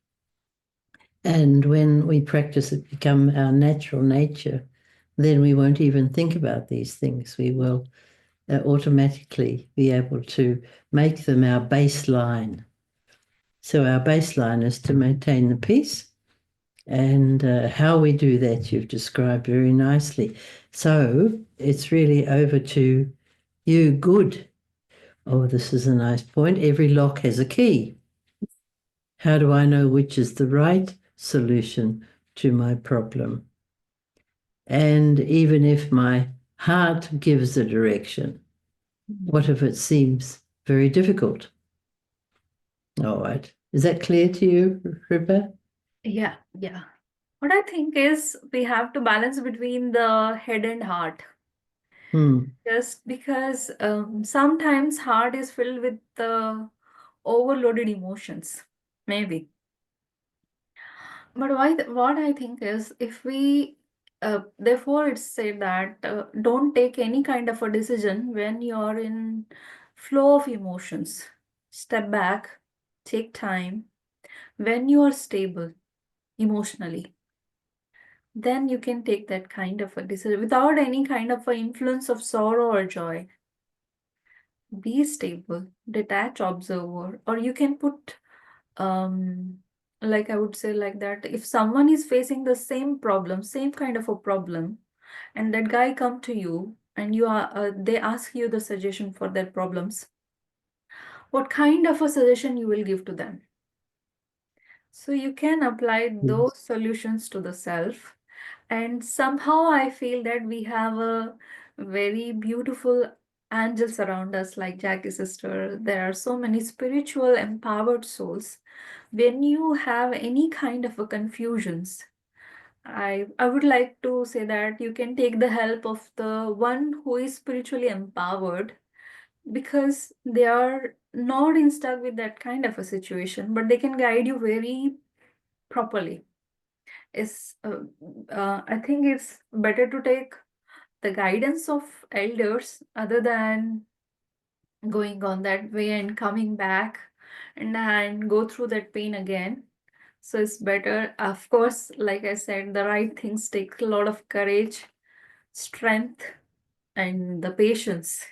Speaker 1: And when we practice it become our natural nature, then we won't even think about these things. We will automatically be able to make them our baseline. So our baseline is to maintain the peace. And how we do that, you've described very nicely. So it's really over to you. Good. Oh, this is a nice point. Every lock has a key. How do I know which is the right solution to my problem? And even if my heart gives a direction, what if it seems very difficult? All right. Is that clear to you, Rupa?
Speaker 2: Yeah. What I think is we have to balance between the head and heart. Just because sometimes heart is filled with the overloaded emotions, maybe. But what I think is if we, therefore it's said that don't take any kind of a decision when you're in flow of emotions. Step back, take time. When you are stable emotionally, then you can take that kind of a decision without any kind of a influence of sorrow or joy. Be stable, detach, observer, or you can put like I would say like that, if someone is facing the same problem, same kind of a problem, and that guy come to you and you are they ask you the suggestion for their problems, what kind of a suggestion you will give to them? So you can apply those solutions to the self. And somehow I feel that we have a very beautiful angels around us, like Jackie's sister. There are so many spiritual empowered souls. When you have any kind of a confusions, I would like to say that you can take the help of the one who is spiritually empowered, because they are not in stuck with that kind of a situation, but they can guide you very properly. Is I think it's better to take the guidance of elders other than going on that way and coming back and go through that pain again. So it's better, of course, like I said, the right things take a lot of courage, strength, and the patience,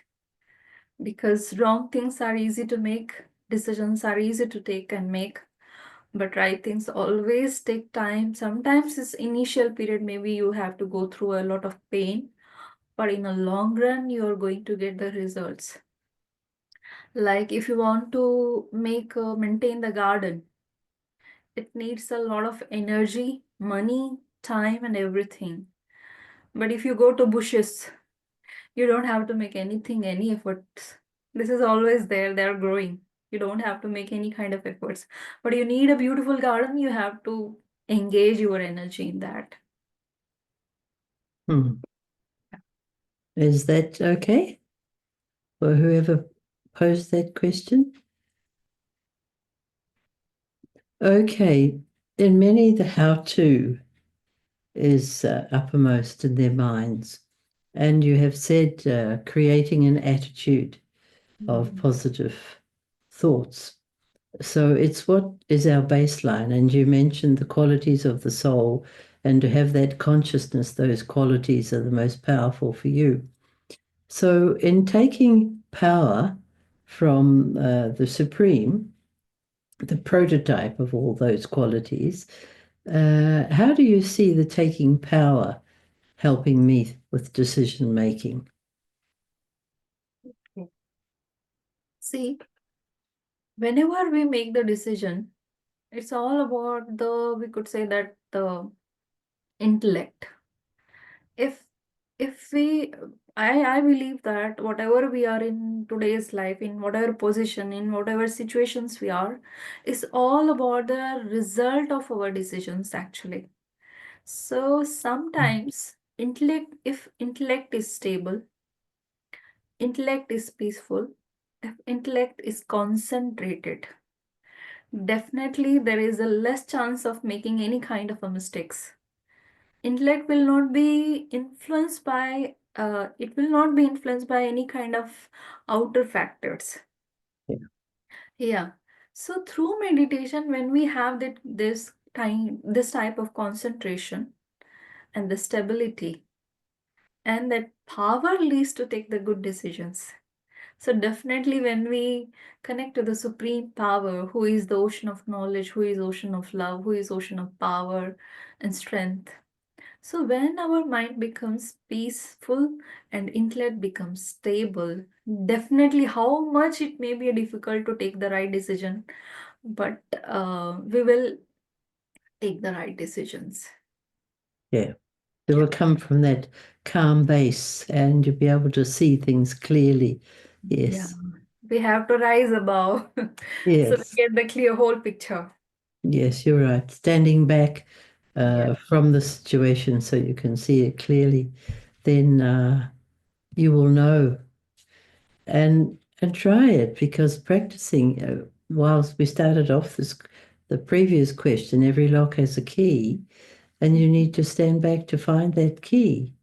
Speaker 2: because wrong things are easy to make, decisions are easy to take and make, But right things always take time. Sometimes this initial period, maybe you have to go through a lot of pain, but in a long run, you're going to get the results. Like if you want to maintain the garden, it needs a lot of energy, money, time, and everything. But if you go to bushes, you don't have to make anything, any efforts. This is always there, they're growing. You don't have to make any kind of efforts. But you need a beautiful garden, you have to engage your energy in that.
Speaker 1: Is that okay for whoever posed that question? Okay. In many, the how-to is uppermost in their minds. And you have said creating an attitude of positive thoughts. So it's what is our baseline. And you mentioned the qualities of the soul, and to have that consciousness, those qualities are the most powerful for you. So in taking power from the Supreme, the prototype of all those qualities, how do you see the taking power helping me with decision making?
Speaker 2: See, whenever we make the decision, it's all about we could say that the intellect. If we I believe that whatever we are in today's life, in whatever position, in whatever situations we are, is all about the result of our decisions actually. So sometimes if intellect is stable, intellect is peaceful, if intellect is concentrated, definitely there is a less chance of making any kind of a mistakes. Intellect will not be influenced by it will not be influenced by any kind of outer factors. Yeah. So through meditation, when we have this type of concentration and the stability, and that power leads to take the good decisions. So definitely when we connect to the supreme power, who is the ocean of knowledge, who is ocean of love, who is ocean of power and strength. So when our mind becomes peaceful and intellect becomes stable, definitely how much it may be difficult to take the right decision, but we will take the right decisions.
Speaker 1: Yeah. It will come from that calm base and you'll be able to see things clearly. Yes.
Speaker 2: Yeah. We have to rise above so we
Speaker 1: Yes.
Speaker 2: get the clear whole picture.
Speaker 1: Yes, you're right. Standing back
Speaker 2: Yeah.
Speaker 1: from the situation so you can see it clearly, then you will know. And try it, because practicing, whilst we started off the previous question, every lock has a key, and you need to stand back to find that key.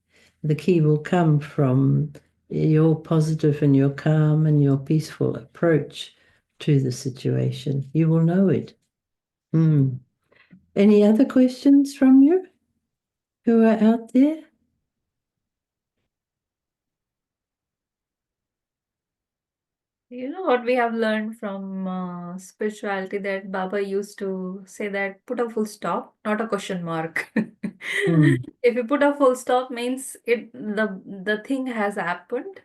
Speaker 1: The key will come from your positive and your calm and your peaceful approach to the situation. You will know it. Any other questions from you who are out there?
Speaker 2: You know what we have learned from spirituality, that Baba used to say that put a full stop, not a question mark. If you put a full stop means the thing has happened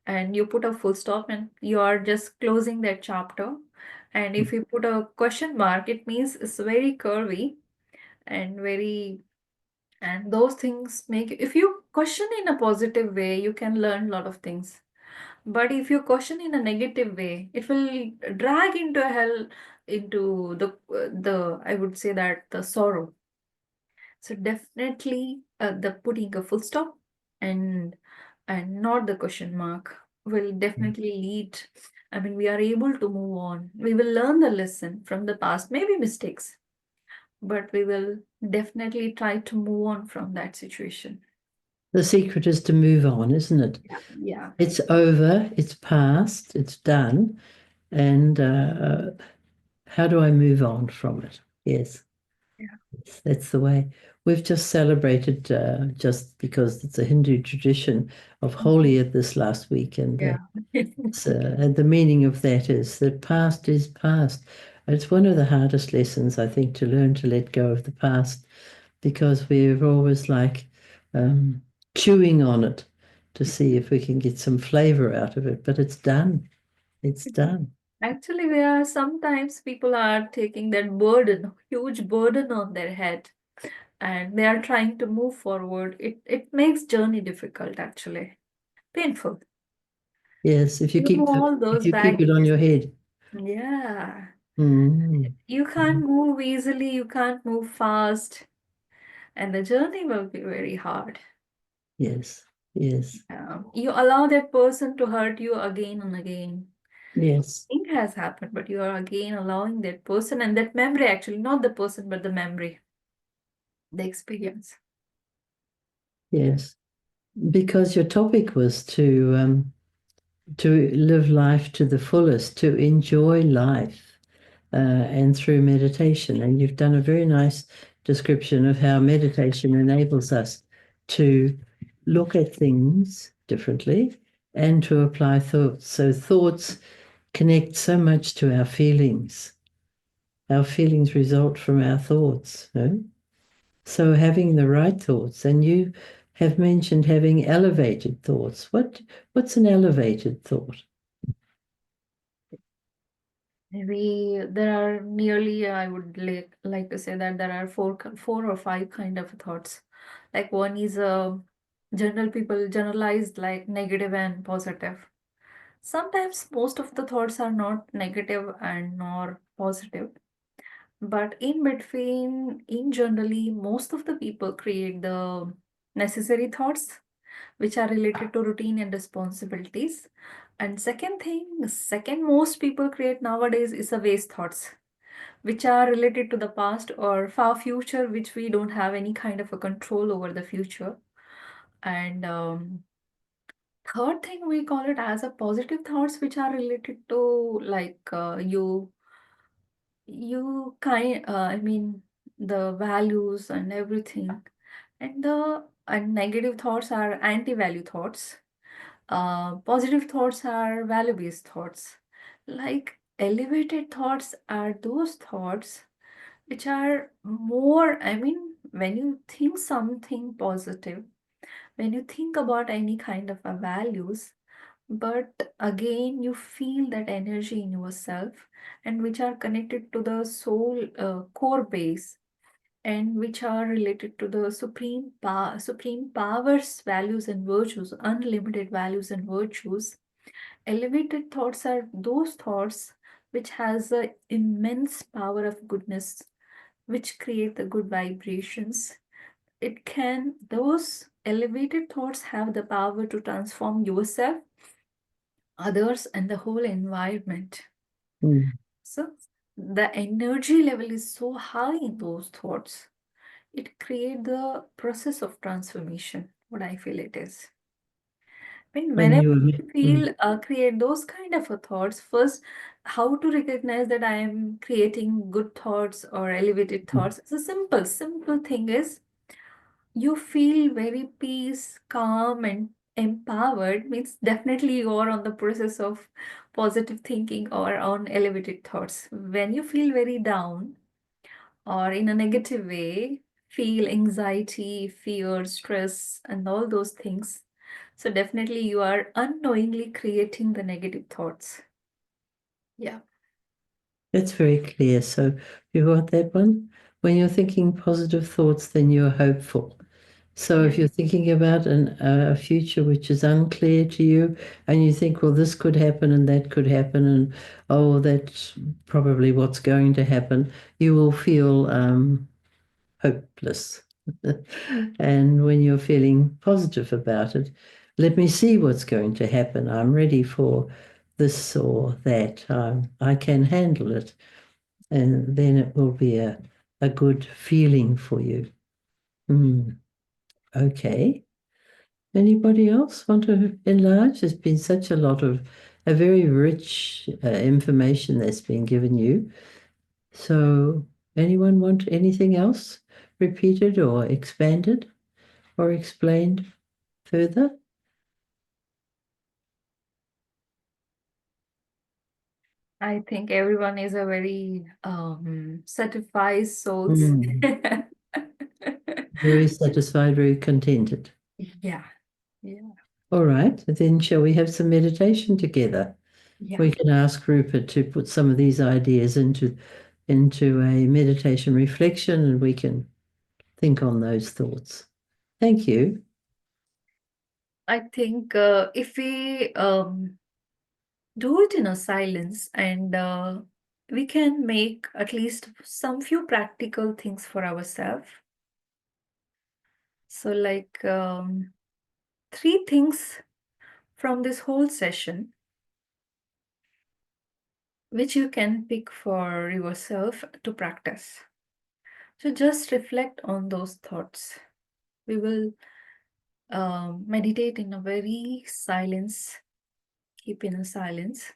Speaker 2: and you put a full stop and you are just closing that chapter. And if you put a question mark, it means it's very curvy and very, and those things make, if you question in a positive way, you can learn a lot of things. But if you question in a negative way, it will drag into hell, into the I would say that the sorrow. So definitely the putting a full stop and not the question mark will definitely lead. I mean, we are able to move on. We will learn the lesson from the past, maybe mistakes, but we will definitely try to move on from that situation.
Speaker 1: The secret is to move on, isn't it?
Speaker 2: Yeah.
Speaker 1: It's over, it's past, it's done. And how do I move on from it? Yes.
Speaker 2: Yeah.
Speaker 1: That's the way. We've just celebrated, just because it's a Hindu tradition, of Holi this last week. And
Speaker 2: Yeah.
Speaker 1: and the meaning of that is that past is past. It's one of the hardest lessons, I think, to learn to let go of the past, because we're always like chewing on it to see if we can get some flavor out of it. But it's done. It's done.
Speaker 2: Actually, there are sometimes people are taking that burden, huge burden on their head, and they are trying to move forward. It makes journey difficult, actually, painful.
Speaker 1: Yes, if you
Speaker 2: You know,
Speaker 1: keep
Speaker 2: all
Speaker 1: if
Speaker 2: those
Speaker 1: you keep it on
Speaker 2: baggages.
Speaker 1: your head.
Speaker 2: Yeah.
Speaker 1: Mm.
Speaker 2: You can't move easily, you can't move fast, and the journey will be very hard.
Speaker 1: Yes, yes,
Speaker 2: You allow that person to hurt you again and again.
Speaker 1: yes,
Speaker 2: Thing has happened, but you are again allowing that person and that memory, actually, not the person, but the memory, the experience.
Speaker 1: yes. Because your topic was to live life to the fullest, to enjoy life, and through meditation. And you've done a very nice description of how meditation enables us to look at things differently and to apply thoughts. So thoughts connect so much to our feelings. Our feelings result from our thoughts. No? So having the right thoughts, and you have mentioned having elevated thoughts. What's an elevated thought?
Speaker 2: Maybe there are nearly, I would like to say that there are four or five kind of thoughts. Like one is general people generalized like negative and positive. Sometimes most of the thoughts are not negative and nor positive, but in between, in generally, most of the people create the necessary thoughts which are related to routine and responsibilities. And second thing, second most people create nowadays is a waste thoughts, which are related to the past or far future, which we don't have any kind of a control over the future. And third thing, we call it as a positive thoughts, which are related to like you kind I mean the values and everything. And the and negative thoughts are anti-value thoughts. Positive thoughts are value-based thoughts. Like elevated thoughts are those thoughts which are more, I mean, when you think something positive, when you think about any kind of a values, but again you feel that energy in yourself and which are connected to the soul core base and which are related to the supreme powers, values and virtues, unlimited values and virtues. Elevated thoughts are those thoughts which has a immense power of goodness, which create the good vibrations. It can, those elevated thoughts have the power to transform yourself, others, and the whole environment.
Speaker 1: Mm.
Speaker 2: So the energy level is so high in those thoughts. It creates the process of transformation, what I feel it is. I mean,
Speaker 1: When
Speaker 2: whenever
Speaker 1: you
Speaker 2: you feel create those kind of a thoughts, first, how to recognize that I am creating good thoughts or elevated thoughts? It's a simple thing is you feel very peace, calm, and empowered, means definitely you are on the process of positive thinking or on elevated thoughts. When you feel very down or in a negative way, feel anxiety, fear, stress, and all those things. So definitely you are unknowingly creating the negative thoughts. Yeah.
Speaker 1: That's very clear. So you got that one? When you're thinking positive thoughts, then you're hopeful. So if
Speaker 2: Yeah.
Speaker 1: you're thinking about a future which is unclear to you, and you think, well, this could happen and that could happen, and oh, that's probably what's going to happen, you will feel hopeless. And when you're feeling positive about it, let me see what's going to happen. I'm ready for this or that. I can handle it. And then it will be a good feeling for you. Okay. Anybody else want to enlarge? There's been such a lot of a very rich information that's been given you. So, anyone want anything else repeated or expanded or explained further?
Speaker 2: I think everyone is a very certified souls.
Speaker 1: Very satisfied, very contented.
Speaker 2: Yeah, yeah,
Speaker 1: All right, then shall we have some meditation together?
Speaker 2: yeah.
Speaker 1: We can ask Rupert to put some of these ideas into a meditation reflection, and we can think on those thoughts. Thank you.
Speaker 2: I think if we do it in a silence, and we can make at least some few practical things for ourselves. So like 3 things from this whole session which you can pick for yourself to practice. So just reflect on those thoughts. We will meditate in a very silence, keep in a silence.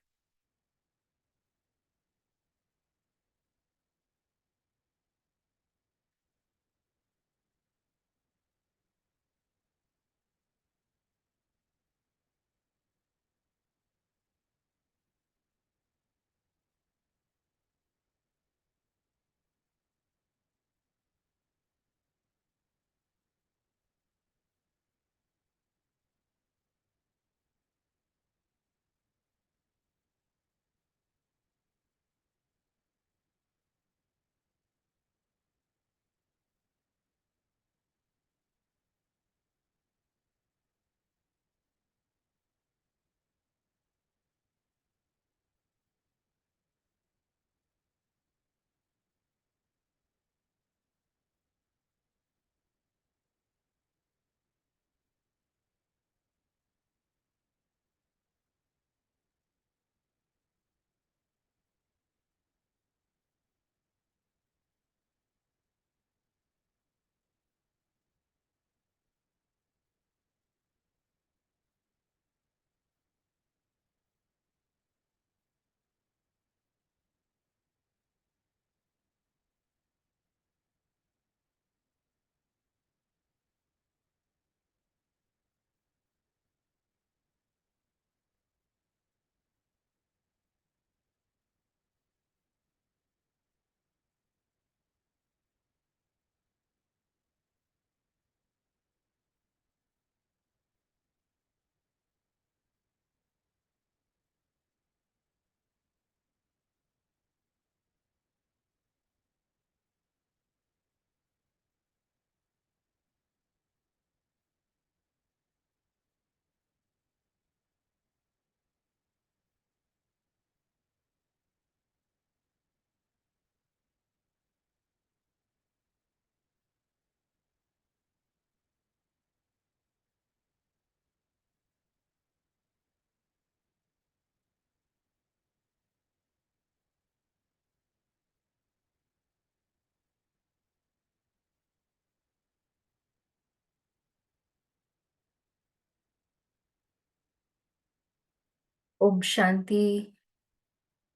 Speaker 2: Om Shanti.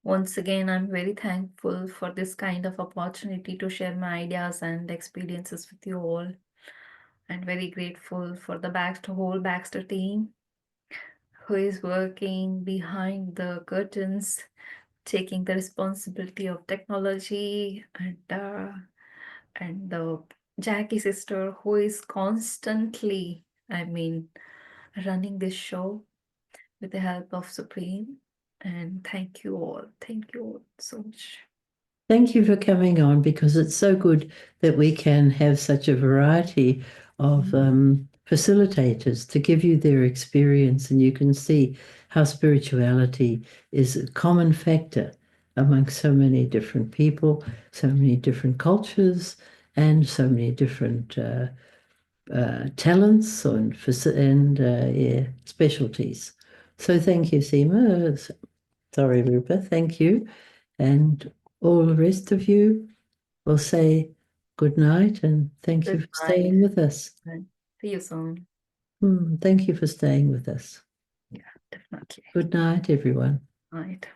Speaker 2: Once again, I'm very thankful for this kind of opportunity to share my ideas and experiences with you all. And very grateful for the whole Baxter team who is working behind the curtains, taking the responsibility of technology, and the Jackie sister who is constantly, running this show with the help of Supreme. And thank you all. Thank you all so much.
Speaker 1: Thank you for coming on, because it's so good that we can have such a variety of facilitators to give you their experience, and you can see how spirituality is a common factor among so many different people, so many different cultures, and so many different talents and specialties. So thank you, Seema. Sorry, Rupa. Thank you. And all the rest of you will say good night, and thank you
Speaker 2: Good
Speaker 1: for staying with us.
Speaker 2: See you soon.
Speaker 1: Thank you for staying with us.
Speaker 2: Yeah, definitely.
Speaker 1: Good night, everyone.
Speaker 2: Night.